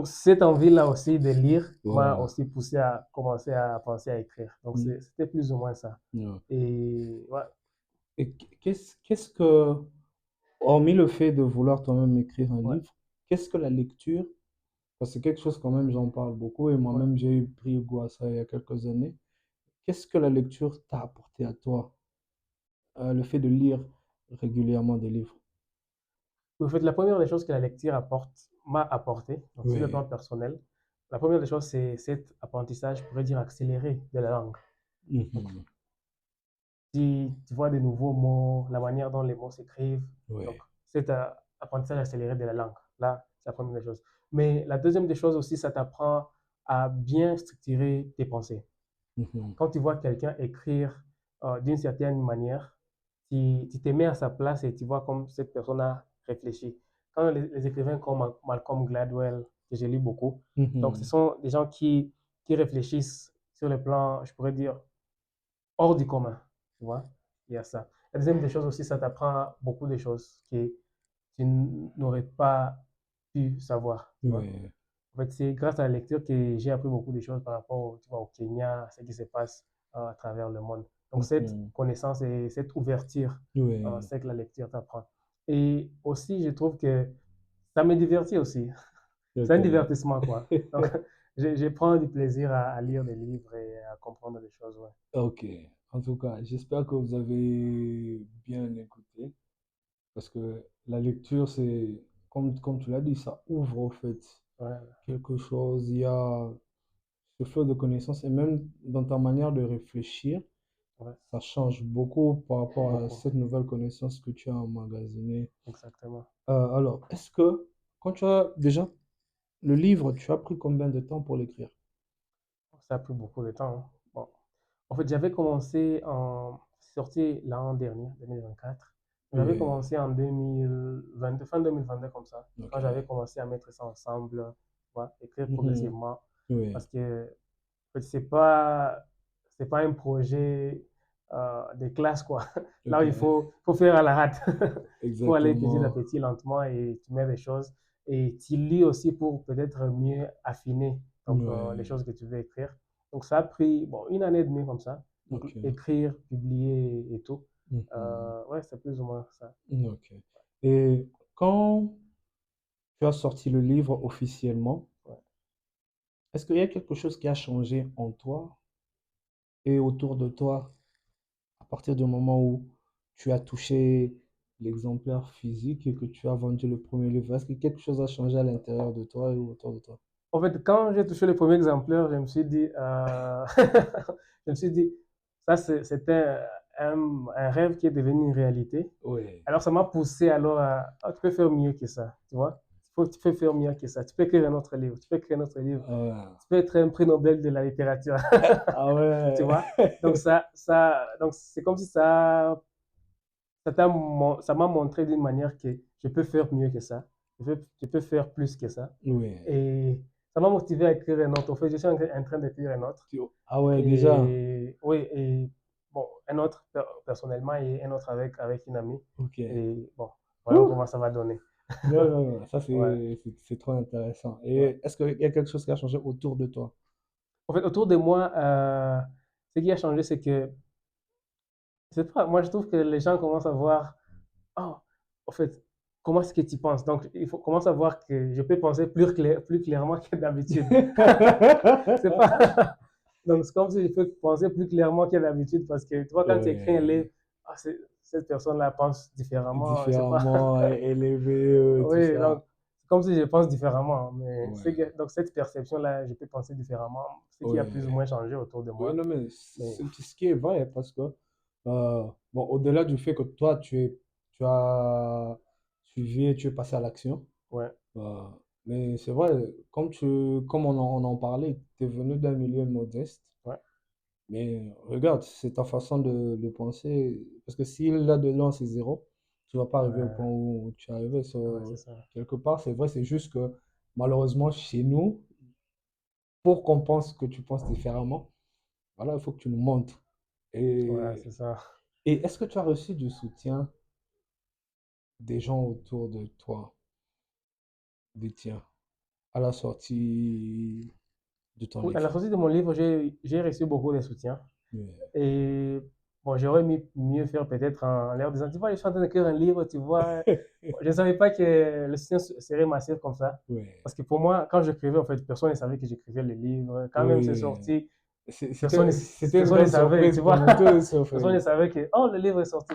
cette envie-là aussi de lire m'a Yeah. aussi poussé à commencer à penser à écrire. Donc Mm. c'était plus ou moins ça. Yeah. Et ouais, Et qu'est-ce que, hormis le fait de vouloir toi-même écrire un ouais, livre, qu'est-ce que la lecture, parce que c'est quelque chose quand même, j'en parle beaucoup et ouais. moi-même j'ai pris goût à ça il y a quelques années. Qu'est-ce que la lecture t'a apporté à toi, le fait de lire régulièrement des livres? En fait, la première des choses que la lecture m'a apporté, donc sur le plan Oui. personnel, la première des choses, c'est cet apprentissage, je pourrais dire accéléré de la langue. Donc, Mhm. tu vois de nouveaux mots, la manière dont les mots s'écrivent. Donc, Oui. cet apprentissage accéléré de la langue. Là, c'est la première des choses. Mais la deuxième des choses aussi, ça t'apprend à bien structurer tes pensées. Mhm. Quand tu vois quelqu'un écrire d'une certaine manière, tu te mets à sa place et tu vois comme cette personne a réfléchi. Quand les écrivains comme Malcolm Gladwell, que j'ai lu beaucoup, donc ce Mhm. sont des gens qui réfléchissent sur le plan, je pourrais dire, hors du commun. Tu vois, il y a ça. La deuxième des choses aussi, ça t'apprend beaucoup de choses que tu n'aurais pas pu savoir. Tu vois. Oui. En fait, c'est grâce à la lecture que j'ai appris beaucoup de choses par rapport tu vois, au Kenya, à ce qui se passe à travers le monde. Donc, cette Mhm. connaissance et cette ouverture, Oui. c'est que la lecture t'apprend. Et aussi, je trouve que ça me divertit aussi. C'est Ok. un divertissement, quoi. Donc, je prends du plaisir à lire des livres et à comprendre des choses, ouais. Ok. En tout cas, j'espère que vous avez bien écouté. Parce que la lecture, c'est, comme tu l'as dit, ça ouvre au fait Ouais, quelque chose. Il y a ce flot de connaissances et même dans ta manière de réfléchir, ouais, ça change beaucoup par rapport à beaucoup. cette nouvelle connaissance que tu as emmagasinée. Exactement. Alors, est-ce que quand tu as déjà le livre, tu as pris combien de temps pour l'écrire? Ça a pris beaucoup de temps, hein. Bon. En fait, j'avais commencé sorti l'an dernier, 2024. J'avais Oui, commencé en 2022, fin 2022 comme ça, ok. quand j'avais commencé à mettre ça ensemble, tu vois, écrire Mhm. progressivement, Oui, parce que en fait, c'est pas un projet de classe, quoi. Là, ok. faut faire à la hâte. Il faut aller petit à Exactement. petit, lentement, et tu mets des choses. Et tu lis aussi pour peut-être mieux affiner donc, les Oui, choses que tu veux écrire. Donc, ça a pris bon, une année et demie comme ça. Donc, ok. écrire, publier et tout. Mhm. Ouais, c'est plus ou moins ça. Ok. Et quand tu as sorti le livre officiellement, Ouais. est-ce qu'il y a quelque chose qui a changé en toi et autour de toi à partir du moment où tu as touché l'exemplaire physique et que tu as vendu le premier livre? Est-ce que quelque chose a changé à l'intérieur de toi et autour de toi? En fait, quand j'ai touché le premier exemplaire, je me suis dit, je me suis dit, ça, c'était un rêve qui est devenu une réalité. Oui. Alors, ça m'a poussé alors à, ah, tu peux faire mieux que ça, tu vois. Tu peux faire mieux que ça. Tu peux écrire un autre livre. Tu peux écrire un autre livre. Ah, Tu peux être un prix Nobel de la littérature, ah tu ouais. vois. Donc c'est comme si ça m'a montré d'une manière que je peux faire mieux que ça. Je peux faire plus que ça. Oui. Et ça m'a motivé à écrire un autre. En fait, je suis en train d'écrire un autre. Ah ouais, déjà. Et oui, et bon, un autre personnellement et un autre avec une amie. Ok. Et bon, voyons comment ça va donner. Non, non, non, ça Ouais, c'est trop intéressant. ouais. Et est-ce qu'il y a quelque chose qui a changé autour de toi? En fait, autour de moi, ce qui a changé, c'est que, je sais pas, moi je trouve que les gens commencent à voir, oh, en fait, comment est-ce que tu penses? Donc, il faut commencer à voir que je peux penser plus clairement que d'habitude. C'est pas. Donc, c'est comme si je peux penser plus clairement que d'habitude parce que tu vois, quand tu écris un livre, Ouais, ah, cette personne-là pense différemment, je sais pas. différemment, élevé, tout Oui, ça. donc, c'est comme si je pense différemment, mais Ouais, donc cette perception-là, je peux penser différemment, ce qui a plus ou ouais. moins changé autour de Ouais, moi. non, mais Mais, c'est ce qui est vrai, parce que, bon, au-delà du fait que toi, tu as suivi et tu es passé à l'action, ouais, euh, mais c'est vrai, comme on en parlait, tu es venu d'un milieu modeste, ouais, mais regarde, c'est ta façon de penser, parce que si là-dedans c'est zéro, tu vas pas arriver au point ouais, où tu es arrivé. ouais, c'est ça. Quelque part, c'est vrai, c'est juste que malheureusement, chez nous, pour qu'on pense que tu penses différemment, voilà, il faut que tu nous montres. Ouais, Et, c'est ça. et est-ce que tu as reçu du soutien des gens autour de toi, des tiens, à la sortie de ton Oui, à la livre? sortie de mon livre, j'ai reçu beaucoup de soutien. Ouais. Et bon, j'aurais mieux faire peut-être en leur disant, tu vois, je suis en train d'écrire un livre, tu vois. Bon, je ne savais pas que le soutien serait massif comme ça. Ouais. Parce que pour moi, quand j'écrivais, en fait, personne ne savait que j'écrivais le livre. Quand même c'est Oui. sorti, C'était une personne ne bonne savait, surprise tu pour vois. nous tous, en Personne ne fait. savait que, oh, le livre est sorti.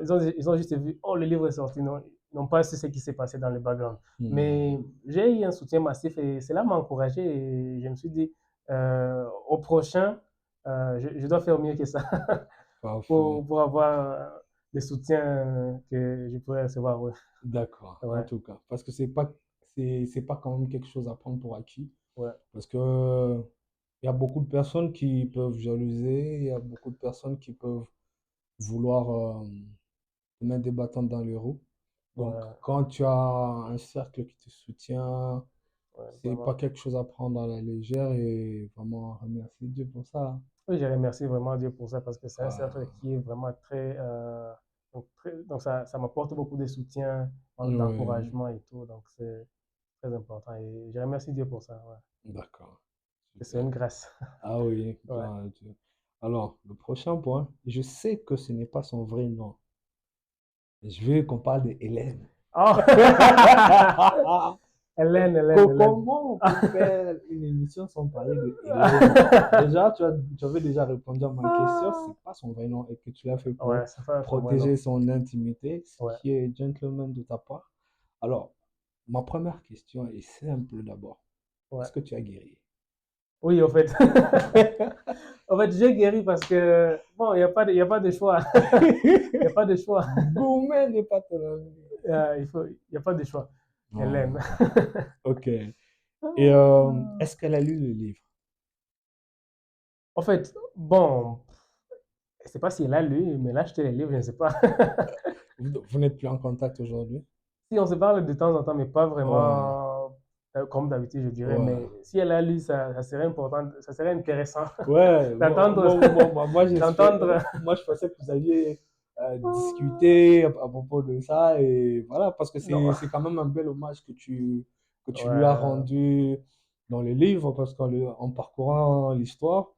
Ils ont juste vu, oh, le livre est sorti. Non, ils n'ont pas su ce qui s'est passé dans le background. Hmm. Mais j'ai eu un soutien massif et cela m'a encouragé et je me suis dit, au prochain, je dois faire mieux que ça Parfait. pour avoir le soutien que je pourrais recevoir. Ouais, D'accord, en ouais, tout cas. Parce que c'est pas quand même quelque chose à prendre pour acquis. ouais, Parce que il y a beaucoup de personnes qui peuvent jalouser, il y a beaucoup de personnes qui peuvent vouloir te mettre des bâtons dans les roues. Donc, ouais, quand tu as un cercle qui te soutient, ouais, c'est pas vraiment. quelque chose à prendre à la légère et vraiment remercier Dieu pour ça, hein. Oui, je remercie vraiment Dieu pour ça parce que c'est un cercle Ah, qui est vraiment très, donc ça m'apporte beaucoup de soutien, ouais, d'encouragement et tout. Donc c'est très important et je remercie Dieu pour ça. Ouais. d'accord, Et c'est super. une grâce. Ah oui, Ouais. gloire à Dieu. Alors, le prochain point, je sais que ce n'est pas son vrai nom. Je veux qu'on parle de Hélène. Oh! Hélène, Hélène, Hélène. Comment on peut faire une émission sans parler de Hélène? Déjà, tu avais déjà répondu à ma question, c'est pas son vrai nom et que tu l'as fait pour Ouais, ça fait son vrai nom. protéger son intimité, ce Ouais. qui est gentleman de ta part. Alors, ma première question est simple d'abord. Ouais. Est-ce que tu as guéri? Oui, en fait. En fait, j'ai guéri parce que, bon, il y a pas de choix. Il n'y a pas de choix. Gourmet n'est pas ton ami. Il n'y a pas de choix. Hélène. Oh, ok. Et est-ce qu'elle a lu le livre? En fait, bon, je ne sais pas si elle a lu, mais là, acheté les livres, je ne sais pas. Vous n'êtes plus en contact aujourd'hui? Si on se parle de temps en temps, mais pas Ouais, vraiment comme d'habitude, je dirais. ouais. Mais si elle a lu, ça serait important, ça serait intéressant Ouais, d'entendre, moi, j'espère, d'entendre. moi je pensais que vous alliez discuter à propos de ça et voilà, parce que Non. c'est quand même un bel hommage que tu lui as Ouais. rendu dans le livre, parce en parcourant l'histoire,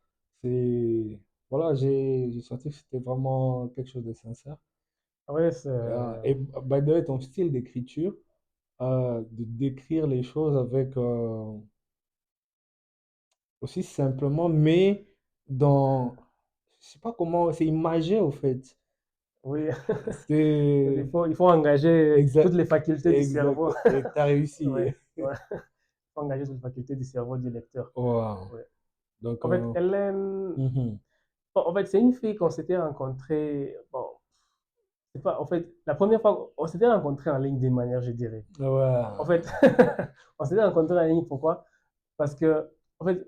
c'est, voilà, j'ai senti que c'était vraiment quelque chose de sincère. Oui, c'est. Et by the way, ton style d'écriture, de décrire les choses avec aussi simplement, mais dans, je sais pas comment, c'est imagé au fait. Oui. C'est Il faut engager toutes exact, les facultés du exact, cerveau. et t'as réussi. Oui, ouais. Il faut engager toutes les facultés du cerveau du lecteur. Wow. Ouais. Donc, En fait, Hélène, mhm. bon, en fait, c'est une fille qu'on s'était rencontrée. Bon, c'est pas, en fait, la première fois, on s'était rencontrés en ligne d'une manière, je dirais. En Ouais, fait, on s'était rencontrés en ligne, pourquoi? Parce que, en fait,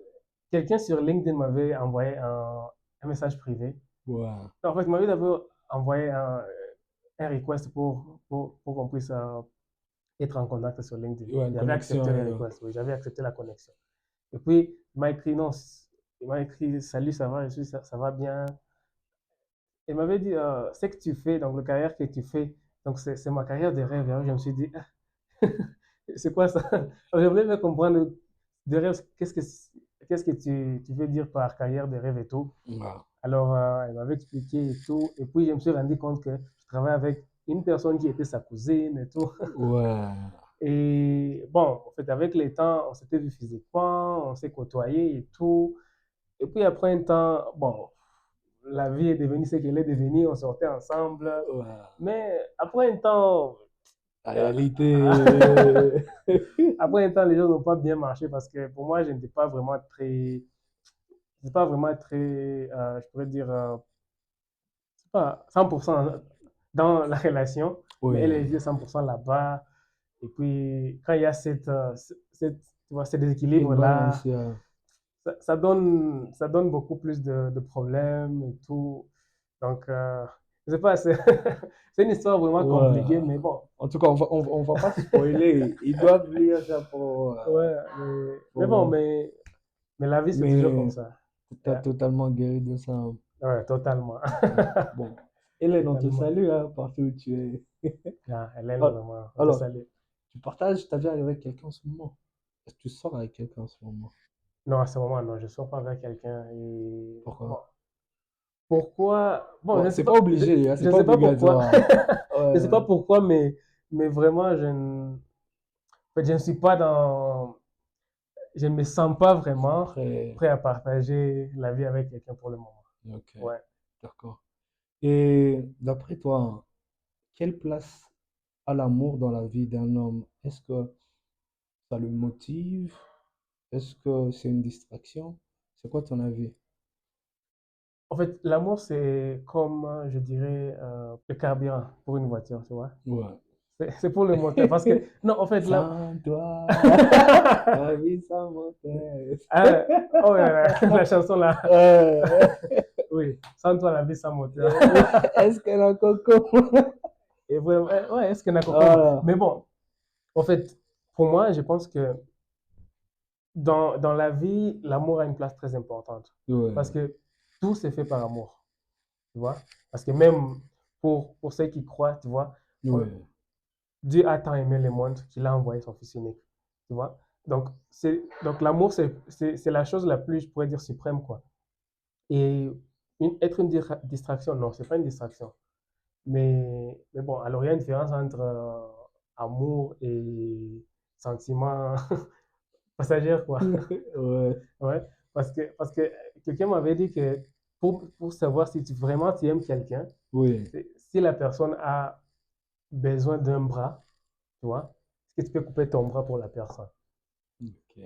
quelqu'un sur LinkedIn m'avait envoyé un message privé. ouais, En fait, il m'avait d'abord envoyé un request pour qu'on puisse être en contact sur LinkedIn. ouais, une J'avais accepté connexion. le request, oui, j'avais accepté la connexion. Et puis, il m'a écrit, non, il m'a écrit, salut, ça va, ça va bien. Il m'avait dit, ce que tu fais, donc le carrière que tu fais, Donc, c'est ma carrière de rêve. Alors, je me suis dit, ah, c'est quoi ça? Alors, j'aimerais bien comprendre de rêve, qu'est-ce que tu veux dire par carrière de rêve et tout. Ouais. Alors, elle m'avait expliqué et tout. Et puis, je me suis rendu compte que je travaillais avec une personne qui était sa cousine et tout. Ouais. Et bon, en fait, avec le temps, on s'était vu physiquement, on s'est côtoyé et tout. Et puis, après un temps, bon, la vie est devenue ce qu'elle est devenue, on sortait ensemble. Ouais. Mais après un temps, La euh, réalité. après un temps, les choses n'ont pas bien marché parce que pour moi, je n'étais pas vraiment très, c'est pas vraiment très, je pourrais dire, c'est pas 100% dans la relation, mais elle Oui. était 100% là-bas. Et puis, quand il y a tu vois, ce Une balance, déséquilibre-là, yeah. ça donne beaucoup plus de problèmes et tout. Donc, je sais pas, c'est une histoire vraiment Ouais. compliquée, mais bon. En tout cas, on va pas spoiler. Ils doivent lire ça Ouais, mais bon, pour- mais la vie, c'est toujours comme mais ça. t'as Yeah. totalement guéri de ça. Ouais, totalement. Bon. Hélène, on te Totalement. salue, hein, partout où tu es. Yeah, Hélène, Al- vraiment, on te Alors, salue. tu partages ta vie avec quelqu'un en ce moment? Est-ce que tu sors avec quelqu'un en ce moment? Non, à ce moment, non, je ne sors pas avec quelqu'un. Et bon, Pourquoi? pourquoi? Bon, Bon, c'est pas obligé, hein, je c'est ne pas sais pas pourquoi. obligatoire. Je ne sais pas Ouais, pourquoi, mais vraiment, en fait, je ne suis pas dans. Je ne me sens pas vraiment après, prêt à partager la vie avec quelqu'un pour le moment. ok, Ouais. d'accord. Et d'après toi, quelle place a l'amour dans la vie d'un homme? Est-ce que ça le motive? Est-ce que c'est une distraction? C'est quoi ton avis? En fait, l'amour, c'est comme, je dirais, le carburant pour une voiture, tu vois. Ouais. C'est pour le moteur. Parce que, non, en fait, là. Sans toi, ma vie sans moteur. Ah, oh, la chanson là. Euh, Oui, sans toi, la vie sans moteur. Est-ce qu'elle a coco? Et vraiment, ouais, est-ce qu'il y en a concombre? Voilà. Mais bon, en fait, pour moi, je pense que dans la vie, l'amour a une place très importante. Parce Ouais, que tout se fait par amour, tu vois. Parce que même pour ceux qui croient, tu vois, on- ouais, Dieu a tant aimé le monde qu'il a envoyé son Fils unique, tu vois. Donc l'amour, c'est la chose la plus, je pourrais dire, suprême, quoi. Et être une distraction, non, c'est pas une distraction. Mais bon, alors il y a une différence entre amour et sentiment passager, quoi. ouais, Ouais, parce que quelqu'un m'avait dit que pour savoir si vraiment tu aimes quelqu'un, oui. c'est si la personne a besoin d'un bras, tu vois, est-ce que tu peux couper ton bras pour la personne? Ok.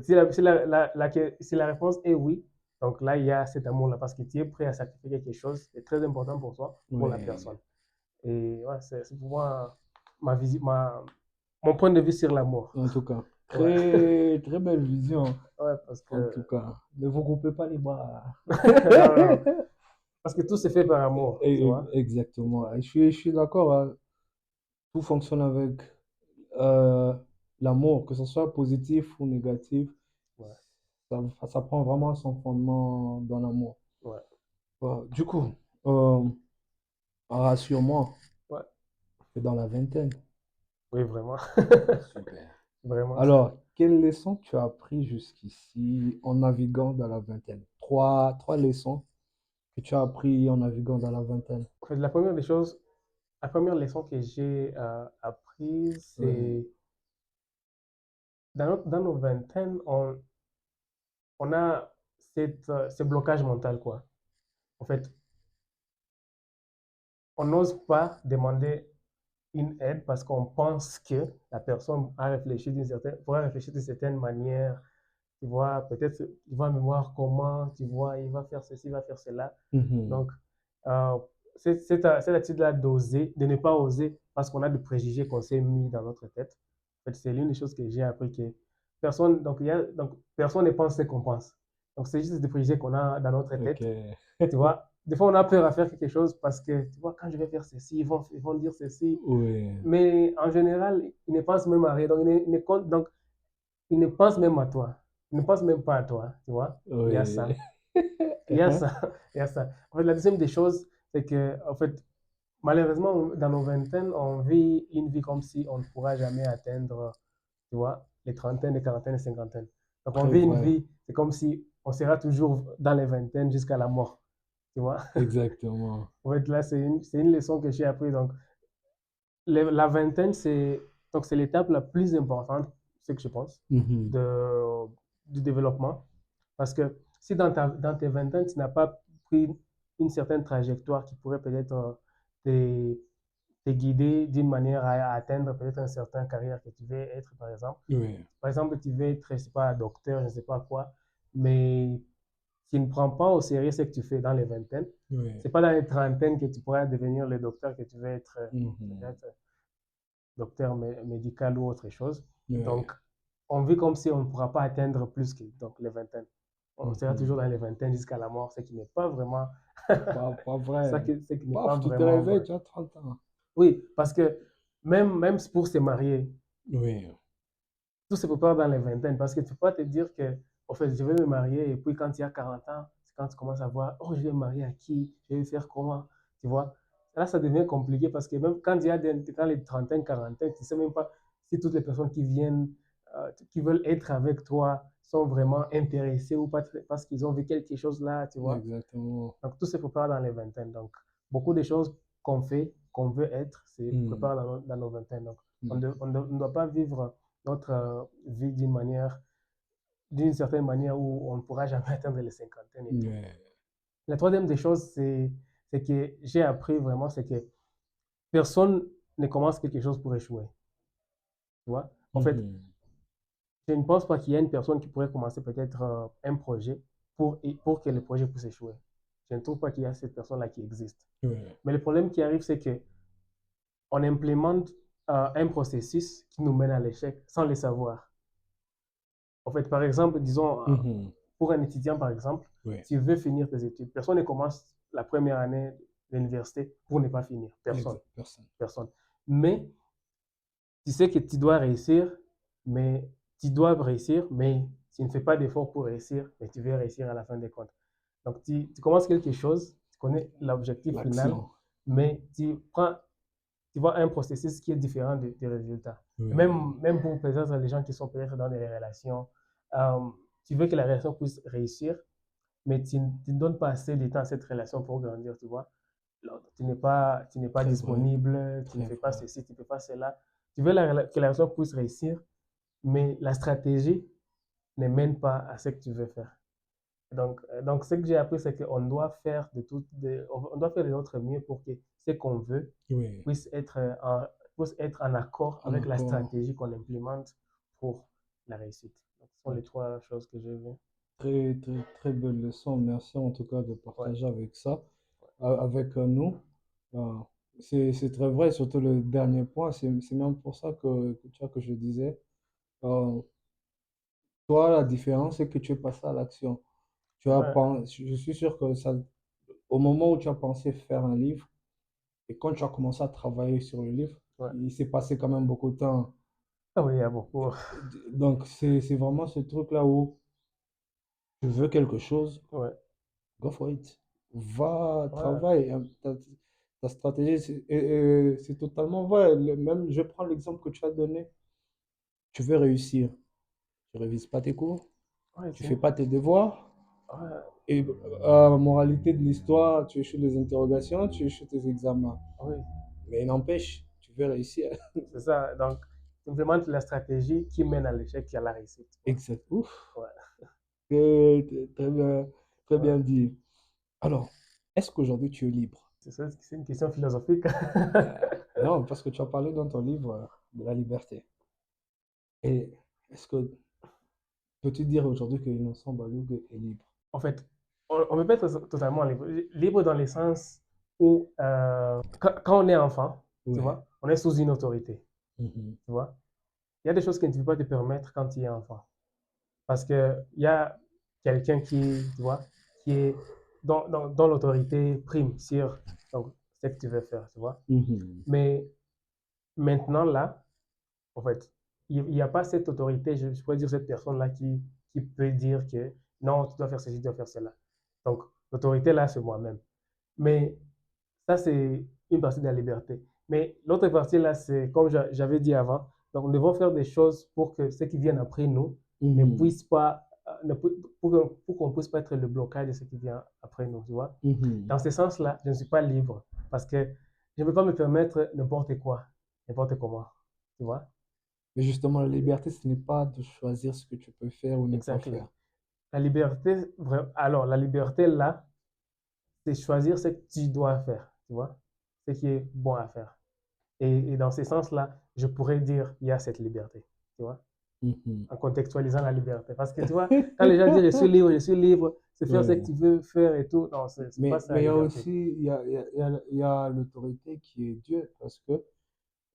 Si la réponse est oui, donc là, il y a cet amour-là parce que tu es prêt à sacrifier quelque chose de très important pour toi, pour la Oui, personne. Et ouais, c'est pour moi mon point de vue sur l'amour. en tout cas, Ouais, très, très belle vision. ouais, parce En que tout cas, ne vous coupez pas les bras. non, non, parce que tout se fait par amour, tu vois. Exactement. Je suis d'accord, hein. Tout fonctionne avec euh, l'amour, que ce soit positif ou négatif. Ouais, Ça prend vraiment son fondement dans l'amour. ouais, Du coup, euh, rassure-moi, ouais. c'est dans la vingtaine. Oui, vraiment. Super. Vraiment. Alors, quelles leçons tu as appris jusqu'ici en naviguant dans la vingtaine? Trois leçons que tu as appris en naviguant dans la vingtaine. En fait, la première leçon que j'ai apprise, Oui. c'est dans nos vingtaines, on a ce blocage mental, quoi. En fait, on n'ose pas demander une aide parce qu'on pense que la personne pourra réfléchir d'une certaine manière. Tu vois, peut-être il va me voir comment, tu vois, il va faire ceci, il va faire cela. Mhm. Donc, euh, cette attitude-là d'oser, de ne pas oser parce qu'on a des préjugés qu'on s'est mis dans notre tête. En fait, c'est l'une des choses que j'ai appris que personne ne pense ce qu'on pense. Donc, c'est juste des préjugés qu'on a dans notre Ok. tête. Tu vois, des fois, on a peur à faire quelque chose parce que, tu vois, quand je vais faire ceci, ils vont dire ceci. Oui. Mais en général, ils ne pensent même à rien. Donc, ils ne pensent même à toi. Ils ne pensent même pas à toi, tu vois. Il y a Oui. ça. Il y a ça. Il y a ça. En fait, la deuxième des choses, c'est que, en fait, malheureusement, dans nos vingtaines, on vit une vie comme si on ne pourra jamais atteindre, tu vois, les trentaines, les quarantaines, les cinquantaines. Donc, on Très vit une vrai, vie, c'est comme si on sera toujours dans les vingtaines jusqu'à la mort, tu vois. exactement. En fait, là, c'est une leçon que j'ai appris. Donc, la vingtaine, c'est l'étape la plus importante, c'est ce que je pense, Mhm. de, du développement. Parce que si dans tes vingtaines, tu n'as pas pris une certaine trajectoire qui pourrait peut-être te, te guider d'une manière à atteindre peut-être une certaine carrière que tu veux être, par exemple. Oui, Par exemple, tu veux être, je sais pas, docteur, je ne sais pas quoi, mais tu ne prends pas au sérieux ce que tu fais dans les vingtaines. oui. C'est pas dans les trentaines que tu pourras devenir le docteur que tu veux être, Mhm. peut-être docteur médical ou autre chose. Oui. Donc, on vit comme si on ne pourra pas atteindre plus que donc, les vingtaines. On sera Mhm. toujours dans les vingtaines jusqu'à la mort, ce qui n'est pas vraiment, Pas vrai. ce qui n'est pas Paf, tu te vraiment réveilles, vrai. tu as 30 ans. Oui, parce que même pour se marier, Oui, tout se prépare dans les vingtaines, parce que tu peux pas te dire que, en fait, je vais me marier, et puis quand il y a 40 ans, c'est quand tu commences à voir, oh, je vais me marier à qui, je vais faire comment, tu vois. Là, ça devient compliqué parce que même quand il y a quand les trentaines, quarantaines, tu sais même pas si toutes les personnes qui viennent, qui veulent être avec toi, sont vraiment intéressées ou pas parce qu'ils ont vu quelque chose là, tu vois. exactement. Donc, tout se prépare dans les vingtaines. Donc, beaucoup de choses qu'on fait, qu'on veut être, c'est Mhm. préparé dans nos vingtaines. Donc, Mhm. ne doit pas vivre notre vie d'une certaine manière où on ne pourra jamais atteindre les cinquantaines et tout. Oui. La troisième des choses, c'est que j'ai appris vraiment, c'est que personne ne commence quelque chose pour échouer. Tu vois? En fait, Mhm. je ne pense pas qu'il y ait une personne qui pourrait commencer peut-être un projet pour que le projet puisse échouer. Je ne trouve pas qu'il y a cette personne-là qui existe. Oui. Mais le problème qui arrive, c'est que on implémente un processus qui nous mène à l'échec sans le savoir. En fait, par exemple, disons, Mhm. pour un étudiant, par exemple, Oui, tu veux finir tes études. Personne ne commence la première année de l'université pour ne pas finir. Personne. exact. Personne. Personne. Mais tu sais que tu dois réussir, mais tu dois réussir, mais tu ne fais pas d'effort pour réussir, mais tu veux réussir à la fin des comptes. Donc, tu commences quelque chose, tu connais l'objectif final, L'action. mais tu vois un processus qui est différent des résultats. Oui, Même pour peut-être les gens qui sont peut-être dans des relations, euh, tu veux que la relation puisse réussir, mais tu ne donnes pas assez de temps à cette relation pour grandir, tu vois. Alors, tu n'es pas très vrai. disponible, tu ne Très fais pas vrai. ceci, tu ne fais pas cela. Tu veux que la relation puisse réussir, mais la stratégie ne mène pas à ce que tu veux faire. Donc ce que j'ai appris, c'est qu'on doit faire on doit faire de notre mieux pour que ce qu'on veut Oui, puisse puisse être en accord en avec la accord. stratégie qu'on implémente pour la réussite. Donc, ce sont les trois choses que j'ai vues. Très, très, très belle leçon. Merci en tout cas de Ouais, partager avec ça, avec nous. Euh, c'est très vrai, surtout le dernier point. C'est même pour ça tu vois, que je disais. euh, Toi, la différence, c'est que tu es passé à l'action. ouais, Je suis sûr que ça, au moment où tu as pensé faire un livre et quand tu as commencé à travailler sur le livre, ouais. il s'est passé quand même beaucoup de temps. Ah oui, il y a beaucoup. Donc, c'est vraiment ce truc-là où tu veux quelque chose, Ouais, go for it. Va, ouais, travaille. Hein. Ta stratégie, c'est totalement vrai. Même, je prends l'exemple que tu as donné. Tu veux réussir. Tu révises pas tes cours, ouais, tu fais pas tes devoirs. ouais, Et moralité de l'histoire, tu échoues des interrogations, tu échoues tes examens. oui, Mais n'empêche, tu veux réussir. c'est ça. Donc, tu implémentes la stratégie qui mène à l'échec et à la réussite. Exact. Ouf. Ouais, Très ouais. bien dit. Alors, est-ce qu'aujourd'hui tu es libre? C'est ça, c'est une question philosophique. Non, parce que tu as parlé dans ton livre de la liberté. Et est-ce que peux-tu dire aujourd'hui que Innocent Baloug est libre? En fait, on peut pas être totalement libre. Libre dans le sens où, quand on est enfant, tu Ouais. vois, on est sous une autorité, Mhm. tu vois. Il y a des choses que tu ne peux pas te permettre quand tu es enfant. Parce qu'il y a quelqu'un tu vois, qui est dont l'autorité prime sur donc, ce que tu veux faire, tu vois. Mhm. Mais maintenant, là, en fait, il n'y a pas cette autorité, je pourrais dire cette personne-là qui peut dire que non, tu dois faire ceci, tu dois faire cela. Donc, l'autorité là, c'est moi-même. Mais ça, c'est une partie de la liberté. Mais l'autre partie, là, c'est comme j'avais dit avant, donc nous devons faire des choses pour que ceux qui viennent après nous ne Mhm. puissent pas, pour qu'on puisse pas être le blocage de ceux qui viennent après nous, tu vois. Mhm. Dans ce sens-là, je ne suis pas libre parce que je ne peux pas me permettre n'importe quoi, n'importe comment, tu vois. Mais justement, la liberté, ce n'est pas de choisir ce que tu peux faire ou ne pas Exactement. faire. La liberté, alors la liberté là, c'est choisir ce que tu dois faire, tu vois, ce qui est bon à faire. Et dans ce sens-là, je pourrais dire il y a cette liberté, tu vois, Mhm. en contextualisant la liberté. Parce que tu vois, quand les gens disent je suis libre, c'est faire ce que Ouais. tu veux faire et tout, non, c'est pas ça Mais la il y a liberté. aussi, il y a l'autorité qui est Dieu, parce que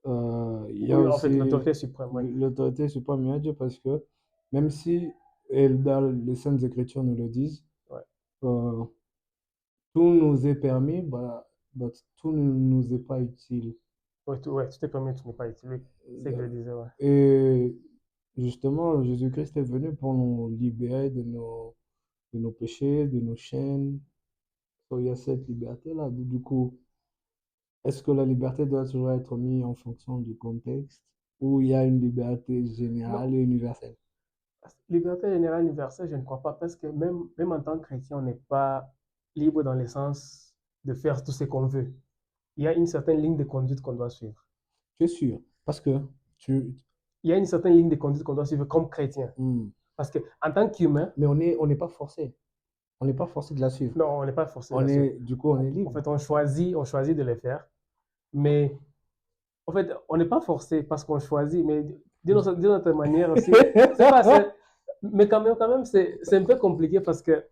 il y a Oui, en fait, aussi l'autorité suprême, oui. l'autorité suprême, il y a Dieu, parce que même si, et dans les Saintes Écritures nous le disent, Ouais. euh, tout nous est permis, but tout ne nous est pas utile. Ouais, tu t'es permis, tu n'es pas utile. Oui, c'est ce que je disais, ouais. Et justement, Jésus-Christ est venu pour nous libérer de nos péchés, de nos chaînes. So, il y a cette liberté-là. Du coup, est-ce que la liberté doit toujours être mise en fonction du contexte ou il y a une liberté Non, générale et universelle? liberté générale universelle, je ne crois pas, parce que même en tant que chrétien, on n'est pas libre dans le sens de faire tout ce qu'on veut. Il y a une certaine ligne de conduite qu'on doit suivre. Tu es sûr? Parce que tu... Il y a une certaine ligne de conduite qu'on doit suivre comme chrétien. Hmm. Parce que en tant qu'humain, Mais on n'est pas forcé. On n'est pas forcé de la suivre. non, on n'est pas forcé de On la suivre. est, du coup, on est En libre. fait, on choisit de le faire. Mais en fait, on n'est pas forcé parce qu'on choisit, mais d'une autre manière aussi, c'est pas assez. Mais quand même c'est un peu compliqué parce que,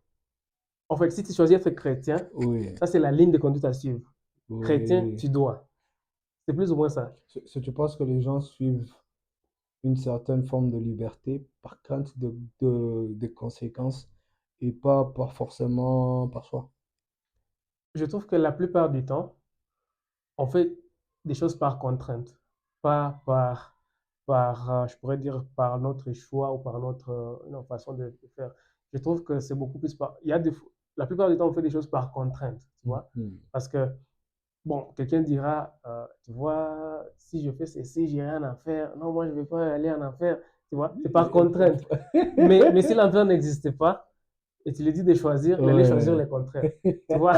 en fait, si tu choisis d'être chrétien, Oui, ça c'est la ligne de conduite à suivre. Chrétien, oui. tu dois. C'est plus ou moins ça. Tu penses que les gens suivent une certaine forme de liberté par crainte des conséquences et pas forcément par choix. Je trouve que la plupart du temps, on fait des choses par contrainte, pas je pourrais dire, par notre choix ou par notre façon de faire. Je trouve que c'est beaucoup plus par, il y a la plupart du temps, on fait des choses par contrainte, tu vois. Mhm. Parce que, bon, quelqu'un dira, tu vois, si je fais ceci, j'irai en enfer. Non, moi, je ne vais pas aller en enfer, tu vois. C'est par contrainte. Mais si l'enfer n'existait pas, et tu lui dis de choisir, il allait choisir Ouais. le contraire, tu vois.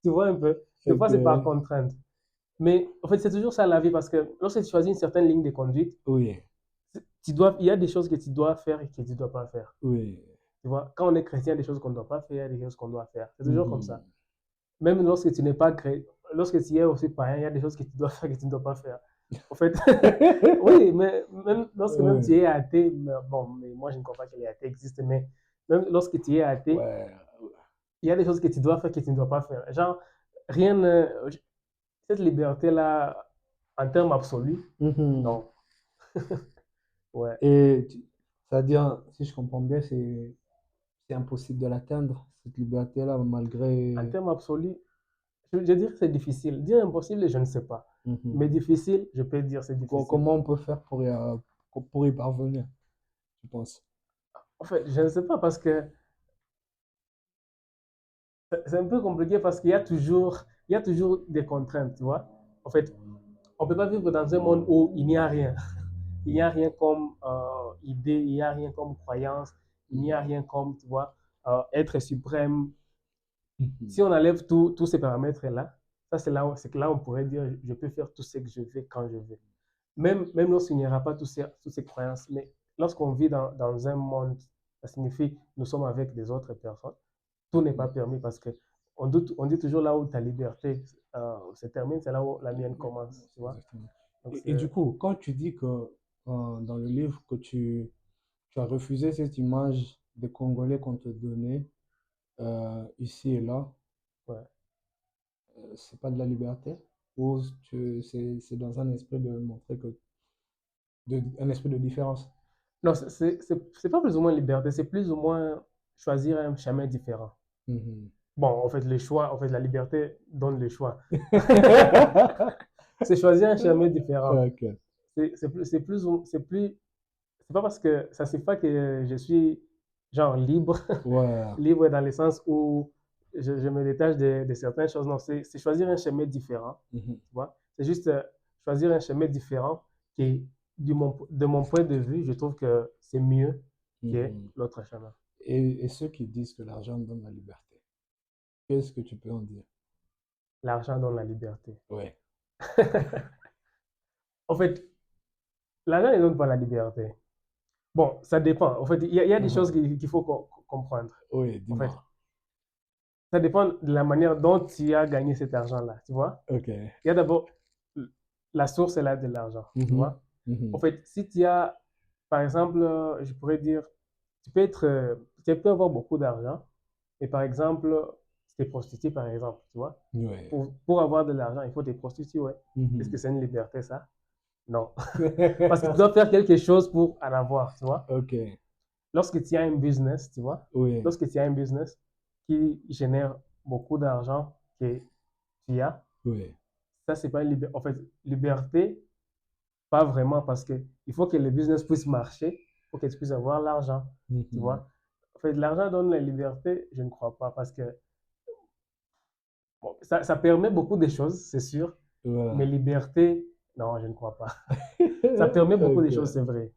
Tu vois un peu. Des fois, Ok. c'est par contrainte. Mais en fait, c'est toujours ça la vie parce que lorsque tu choisis une certaine ligne de conduite, Oui, il y a des choses que tu dois faire et que tu ne dois pas faire. oui. Tu vois, quand on est chrétien, il y a des choses qu'on ne doit pas faire, il y a des choses qu'on doit faire. C'est toujours comme ça. Mhm. Même lorsque tu n'es pas chrétien, lorsque tu es aussi païen, il y a des choses que tu dois faire et que tu ne dois pas faire. En fait, oui, mais même lorsque même tu Ouais. es athée, bon, mais moi je ne crois pas que les athées existent, mais même lorsque tu es athée, Ouais. il y a des choses que tu dois faire et que tu ne dois pas faire. Genre, rien ne, cette liberté-là, en termes absolus, Mhm. non. Ouais. Et c'est-à-dire, si je comprends bien, c'est impossible de l'atteindre, cette liberté-là, En malgré... termes absolus, je dirais que c'est difficile. Dire impossible, je ne sais pas. Mais Mhm. difficile, je peux dire c'est difficile. Comment on peut faire pour y parvenir, tu penses? En fait, je ne sais pas parce que c'est un peu compliqué parce il y a toujours des contraintes, tu vois. En fait, on ne peut pas vivre dans un monde où il n'y a rien. Il n'y a rien comme idée, il n'y a rien comme croyance, il n'y a rien comme, tu vois, être suprême. Mhm. Si on enlève tous ces paramètres-là, ça c'est que là on pourrait dire je peux faire tout ce que je veux quand je veux. Même lorsqu'il n'y aura pas toutes ces croyances, mais lorsqu'on vit dans un monde, ça signifie nous sommes avec des autres personnes, tout n'est pas permis parce que on dit toujours là où ta liberté se termine, c'est là où la mienne Oui, commence, tu vois. exactement. Donc Et c'est, du coup, quand tu dis que dans le livre que tu as refusé cette image des Congolais qu'on te donnait ici et là, ouais. c'est pas de la liberté? Ou c'est dans un esprit de montrer un esprit de différence? Non, c'est pas plus ou moins liberté, c'est plus ou moins choisir un chemin différent. Mhm. Bon, en fait, en fait, la liberté donne le choix. C'est choisir un chemin différent. Ok. C'est pas parce que ça c'est pas que je suis genre libre, Ouais. libre dans le sens où je me détache de certaines choses. Non, c'est choisir un chemin différent, Mhm. tu vois. C'est juste choisir un chemin différent qui, de mon point de vue, je trouve que c'est mieux que Mhm. l'autre chemin. Et ceux qui disent que l'argent donne la liberté, qu'est-ce que tu peux en dire? L'argent donne la liberté. Ouais. En fait, l'argent ne donne pas la liberté. Bon, ça dépend. En fait, il y a des choses Mhm. qu'il faut comprendre. Oui, En fait, dis-moi. ça dépend de la manière dont tu as gagné cet argent-là, tu vois. Ok. Il y a d'abord la source est là de l'argent, tu Mhm. vois. En Mhm. fait, si tu as, par exemple, je pourrais dire, tu peux avoir beaucoup d'argent, et par exemple, tu t'es prostitué, par exemple, tu vois. Ouais. Pour avoir de l'argent, il faut te prostituer, ouais. Est-ce que Mhm. c'est une liberté, ça? Non. Parce que tu dois faire quelque chose pour en avoir, tu vois. Ok. Lorsque tu as un business, tu vois, Oui. lorsque tu as un business qui génère beaucoup d'argent que tu as, Oui. ça, c'est pas une liberté. En fait, liberté, pas vraiment, parce que il faut que le business puisse marcher pour que tu puisses avoir l'argent, tu Mhm. vois. En fait, l'argent donne la liberté, je ne crois pas, parce que bon, ça permet beaucoup de choses, c'est sûr, mais Voilà. liberté, non, je ne crois pas. Ça permet beaucoup de Ok. choses, c'est vrai.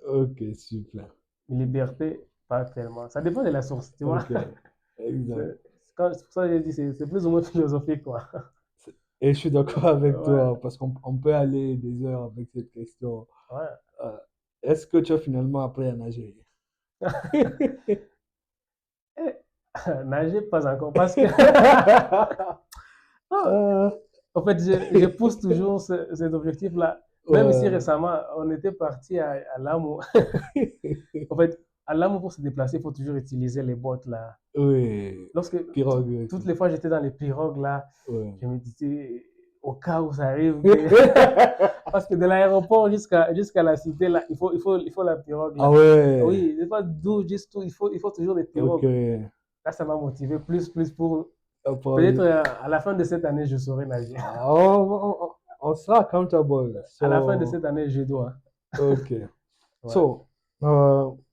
Ok, super. Mais liberté, pas tellement. Ça dépend de la source, tu vois. Ok. Exact. C'est pour ça que j'ai dit, c'est plus ou moins philosophique, quoi. Et je suis d'accord avec Ouais, toi parce qu'on peut aller des heures avec cette question. ouais. Euh, Est-ce que tu as finalement appris à nager? Eh, nager, pas encore, parce que, Ah, en fait, je pousse toujours cet objectif-là. Même ici ouais. récemment, on était parti à Lamu. En fait, à Lamu, pour se déplacer, il faut toujours utiliser les bottes, là. Oui. Lorsque, Pirogue et toutes tout. les fois, j'étais dans les pirogues, là, Ouais. je me disais, au cas où ça arrive, parce que de l'aéroport jusqu'à la cité, là, il faut la pirogue, Ah là. ouais. Oui, c'est pas d'où, juste tout, il faut toujours des Ok. pirogues. Là, ça m'a motivé plus pour. Peut-être Après, à la fin de cette année, je saurai nager. on sera accountable. À la fin de So, cette année, je dois. ok. Ouais. So,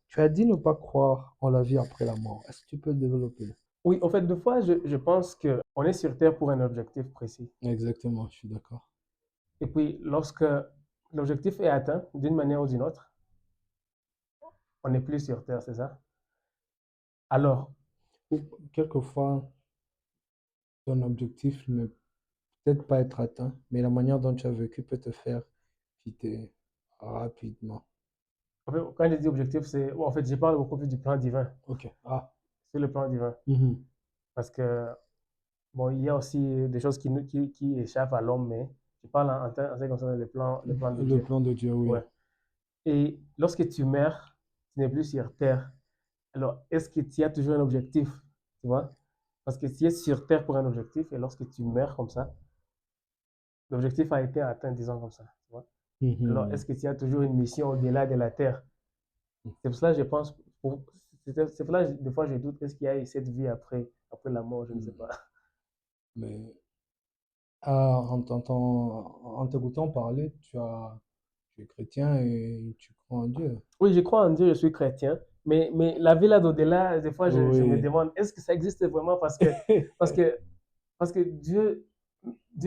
tu as dit ne pas croire en la vie après la mort. Est-ce que tu peux développer? Oui, en fait, deux fois, je pense qu'on est sur Terre pour un objectif précis. Exactement, je suis d'accord. Et puis, lorsque l'objectif est atteint d'une manière ou d'une autre, on n'est plus sur Terre, c'est ça? Alors, Ou quelquefois, ton objectif ne peut-être pas être atteint, mais la manière dont tu as vécu peut te faire quitter rapidement. en fait, quand je dis objectif, c'est. En fait, je parle beaucoup plus du plan divin. Ok. Ah. C'est le plan divin. Mhm. Parce que, bon, il y a aussi des choses qui échappent à l'homme, mais je parle en ce qui concerne le plan de Le Dieu. plan de Dieu, oui. Ouais. Et lorsque tu meurs, tu n'es plus sur Terre. Alors, est-ce que tu as toujours un objectif? Tu vois? Parce que tu es sur Terre pour un objectif, et lorsque tu meurs comme ça, l'objectif a été atteint, disons comme ça. Tu vois? Alors, Mhm. est-ce que tu as toujours une mission au-delà de la Terre? C'est pour cela que je pense, c'est pour cela que des fois je doute, est-ce qu'il y a cette vie après la mort? Je ne sais Mhm. pas. Mais en t'écoutant parler, tu es chrétien et tu crois en Dieu. Oui, je crois en Dieu, je suis chrétien, mais la vie là d'au-delà, des fois je me Oui. demande, est-ce que ça existe vraiment? Parce que, parce que Dieu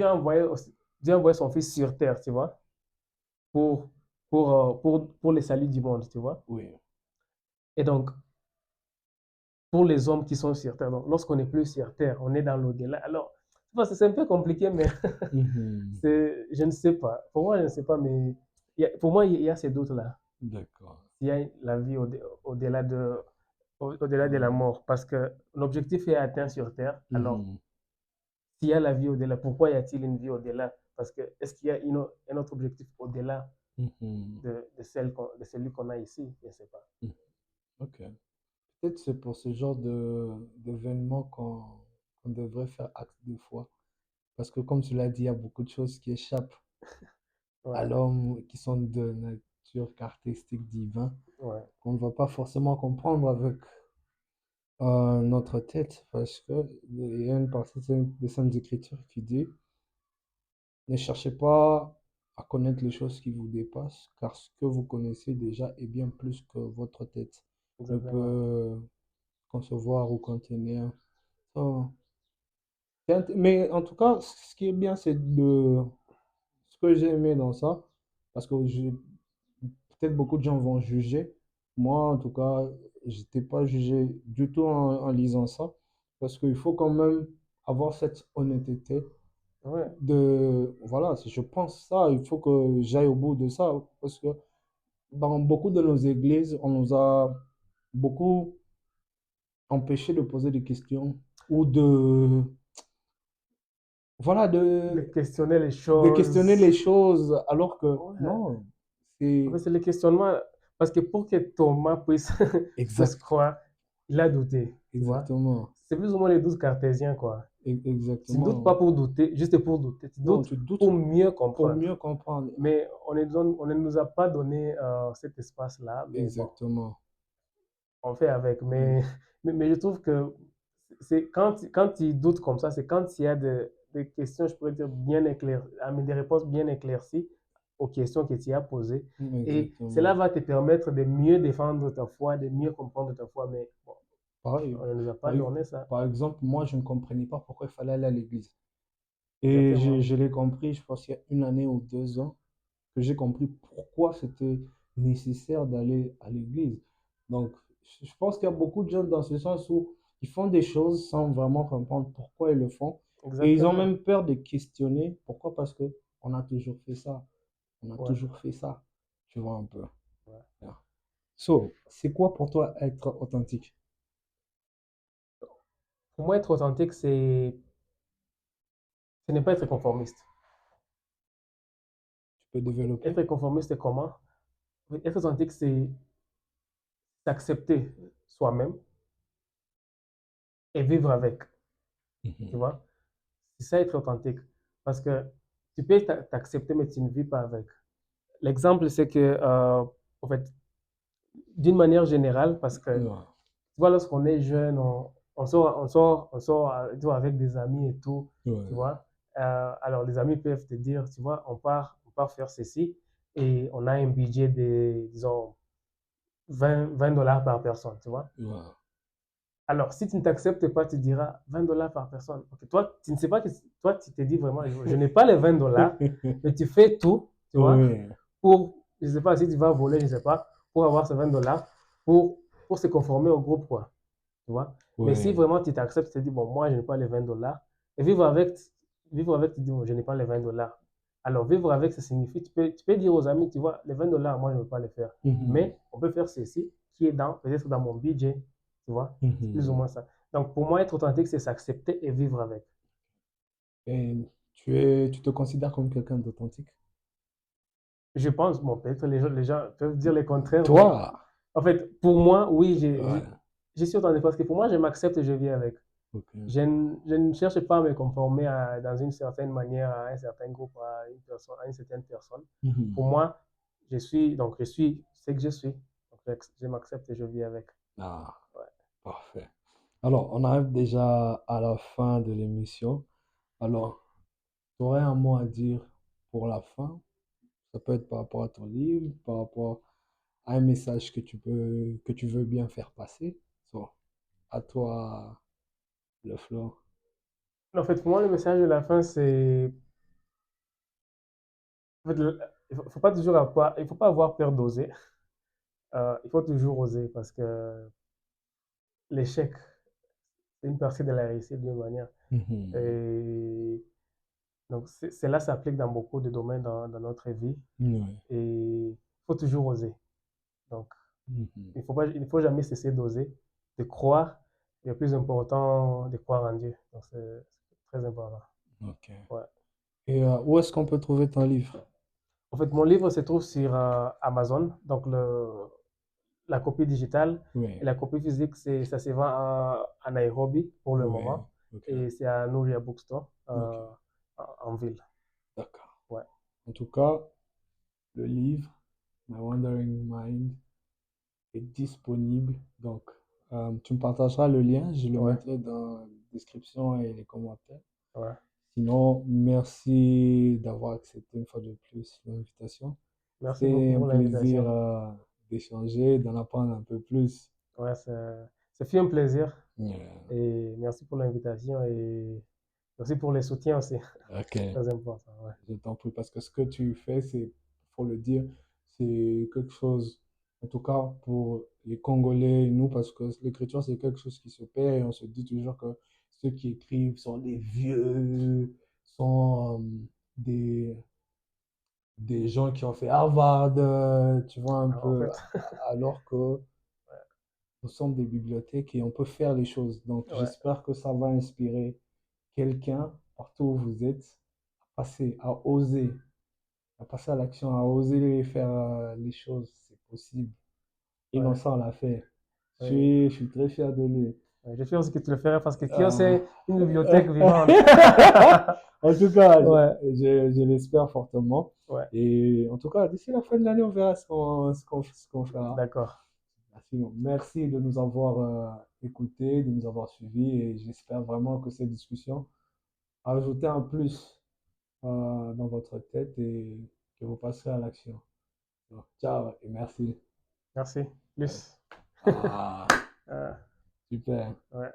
a envoyé, Dieu a envoyé son Fils sur terre, tu vois, pour, pour le salut du monde, tu vois. Oui. Et donc, pour les hommes qui sont sur terre, donc lorsqu'on n'est plus sur terre, on est dans l'au-delà. Alors, c'est un peu compliqué, mais Mhm. je ne sais pas. Pour moi, je ne sais pas, mais pour moi, il y a ces doutes-là. D'accord. Il y a la vie au-delà au-delà de la Ouais. mort, parce que l'objectif est atteint sur Terre. Alors, Mhm. s'il y a la vie au-delà, pourquoi y a-t-il une vie au-delà? Parce que est-ce qu'il y a un autre objectif au-delà Mhm. de celui qu'on a ici? Je ne sais pas. Mhm. Ok. Peut-être c'est pour ce genre d'événement qu'on devrait faire acte de foi. Parce que comme tu l'as dit, il y a beaucoup de choses qui échappent à Ouais, l'homme, qui sont de nature caractéristique divine, ouais, qu'on ne va pas forcément comprendre avec notre tête. Parce que il y a une partie des Saintes Écritures qui dit, ne cherchez pas à connaître les choses qui vous dépassent, car ce que vous connaissez déjà est bien plus que votre tête ne exactement. peut concevoir ou contenir. So, mais en tout cas, ce qui est bien, c'est de ce que j'ai aimé dans ça, parce que peut-être beaucoup de gens vont juger. Moi, en tout cas, j'étais pas jugé du tout en lisant ça, parce qu'il faut quand même avoir cette honnêteté Ouais. de, voilà, si je pense ça, il faut que j'aille au bout de ça, parce que dans beaucoup de nos églises, on nous a beaucoup empêché de poser des questions ou voilà, De questionner les de questionner les choses. choses, alors que Ouais. non, En c'est fait, c'est le questionnement. Parce que pour que Thomas puisse, puisse exact, croire, il a douté. Tu vois? exactement, C'est plus ou moins les 12 cartésiens, quoi. Tu doutes pas exactement. pour douter, juste pour douter. Tu Non, doutes tu doutes pour mieux pour comprendre. mieux comprendre. Mais on ne nous a pas donné cet espace-là. Mais bon, Exactement. on fait avec. Mm. Mais je trouve que c'est quand il doute comme ça, c'est quand il y a des questions, je pourrais dire, bien éclaircies, des réponses bien éclaircies aux questions que tu as posées. Et cela Exactement. va te permettre de mieux défendre ta foi, de mieux comprendre ta foi. Mais bon, Pareil. on ne nous a pas Par, donné ça. par exemple, moi, je ne comprenais pas pourquoi il fallait aller à l'église. Et Exactement. je l'ai compris, je pense, il y a une année ou 2 ans, que j'ai compris pourquoi c'était nécessaire d'aller à l'église. Donc, je pense qu'il y a beaucoup de gens dans ce sens où ils font des choses sans vraiment comprendre pourquoi ils le font. Et ils ont Exactement. même peur de questionner. Pourquoi? Parce que on a toujours fait ça. On a Ouais. toujours fait ça. Tu vois un peu. Ouais. Yeah. So, c'est quoi pour toi être authentique? Pour moi, être authentique, ce n'est pas être conformiste. Tu peux développer? Être conformiste, c'est comment? Être authentique, c'est s'accepter soi-même et vivre avec. Tu Mhm. vois? C'est ça être authentique. Parce que tu peux t'accepter, mais tu ne vis pas avec. L'exemple, c'est que, en fait, d'une manière générale, parce que, tu Ouais. vois, lorsqu'on est jeune, on sort tu vois, avec des amis et tout, tu Ouais. vois. Alors, les amis peuvent te dire, tu vois, on part faire ceci et on a un budget de, disons, 20 dollars par personne, tu vois. Ouais. Alors, si tu ne t'acceptes pas, tu diras 20 dollars par personne. Ok, toi, tu ne sais pas que toi, tu te dis vraiment, je n'ai pas les 20 dollars, mais tu fais tout, tu vois, Ouais. pour, je ne sais pas si tu vas voler, je ne sais pas, pour avoir ces 20 dollars, pour se conformer au groupe, quoi, tu vois. Mais si Ouais. vraiment tu t'acceptes, tu te dis, bon, moi, je n'ai pas les 20 dollars, et vivre avec, tu dis, bon, je n'ai pas les 20 dollars. Alors, vivre avec, ça signifie, tu peux dire aux amis, tu vois, les 20 dollars, moi, je ne veux pas les faire. Mhm. Mais on peut faire ceci, qui est peut-être dans mon budget, tu vois. C'est plus ou Mhm. moins ça. Donc, pour moi, être authentique, c'est s'accepter et vivre avec. Et tu te considères comme quelqu'un d'authentique? Je pense, bon, peut-être les gens peuvent dire le contraire, mais Toi? en fait, pour moi, oui, Ouais. je suis authentique parce que pour moi, je m'accepte et je vis avec. Ok. Je ne cherche pas à me conformer dans une certaine manière à un certain groupe, à une personne, à une certaine personne. Pour Mhm. moi, je suis ce que je suis. Donc, je m'accepte et je vis avec. Ah, Ouais. parfait. Alors, on arrive déjà à la fin de l'émission. Alors, tu aurais un mot à dire pour la fin? Ça peut être par rapport à ton livre, par rapport à un message que tu veux bien faire passer. So, à toi, le floor. En fait, pour moi, le message de la fin, c'est, en fait, faut pas toujours avoir, il faut pas avoir peur d'oser. Il faut toujours oser parce que l'échec, c'est une partie de la réussite d'une manière. Mhm. Et donc, cela s'applique dans beaucoup de domaines dans notre vie. Ouais. Et il faut toujours oser. Donc, Mhm. il ne faut jamais cesser d'oser, de croire. Et le plus important, de croire en Dieu. Donc, c'est très important. Ok. Ouais. Et où est-ce qu'on peut trouver ton livre? En fait, mon livre se trouve sur Amazon. Donc, la copie digitale et Oui. la copie physique, ça se vend à Nairobi pour le Oui. moment. Ok. Et c'est à Nouria Bookstore Ok. en ville. D'accord. Ouais. En tout cas, le livre, My Wandering Mind, est disponible. Donc, tu me partageras le lien, je le Ouais. mettrai dans la description et les commentaires. Ouais. Sinon, merci d'avoir accepté une fois de plus l'invitation. Merci beaucoup C'était un pour plaisir l'invitation. d'échanger, d'en apprendre un peu plus. Ouais, Ce fut un plaisir Yeah. et merci pour l'invitation et merci pour les soutiens aussi. Ok, C'est très important. Ouais. je t'en prie, parce que ce que tu fais, c'est, faut le dire, c'est quelque chose, en tout cas pour les Congolais, nous, parce que l'écriture, c'est quelque chose qui se perd et on se dit toujours que ceux qui écrivent sont des vieux, sont des, des gens qui ont fait Harvard, tu vois un En peu, fait, alors que nous sommes des bibliothèques et on peut faire les choses. Donc, ouais, j'espère que ça va inspirer quelqu'un, partout où vous êtes, à passer, à passer à l'action, à oser faire les choses. C'est possible. ouais, Innocent l'a fait. ouais. Je suis très fier de lui. Ouais, je fais aussi que tu le ferais parce que Kio, Euh, c'est une bibliothèque vivante. En tout cas, Ouais, je l'espère fortement. ouais, Et en tout cas, d'ici la fin de l'année, on verra ce qu'on fera. d'accord. Merci de nous avoir écoutés, de nous avoir suivis et j'espère vraiment que cette discussion a ajouté un plus dans votre tête et que vous passerez à l'action. Donc, ciao et merci. Merci. Ouais. Plus. Ah, Euh, super. ouais.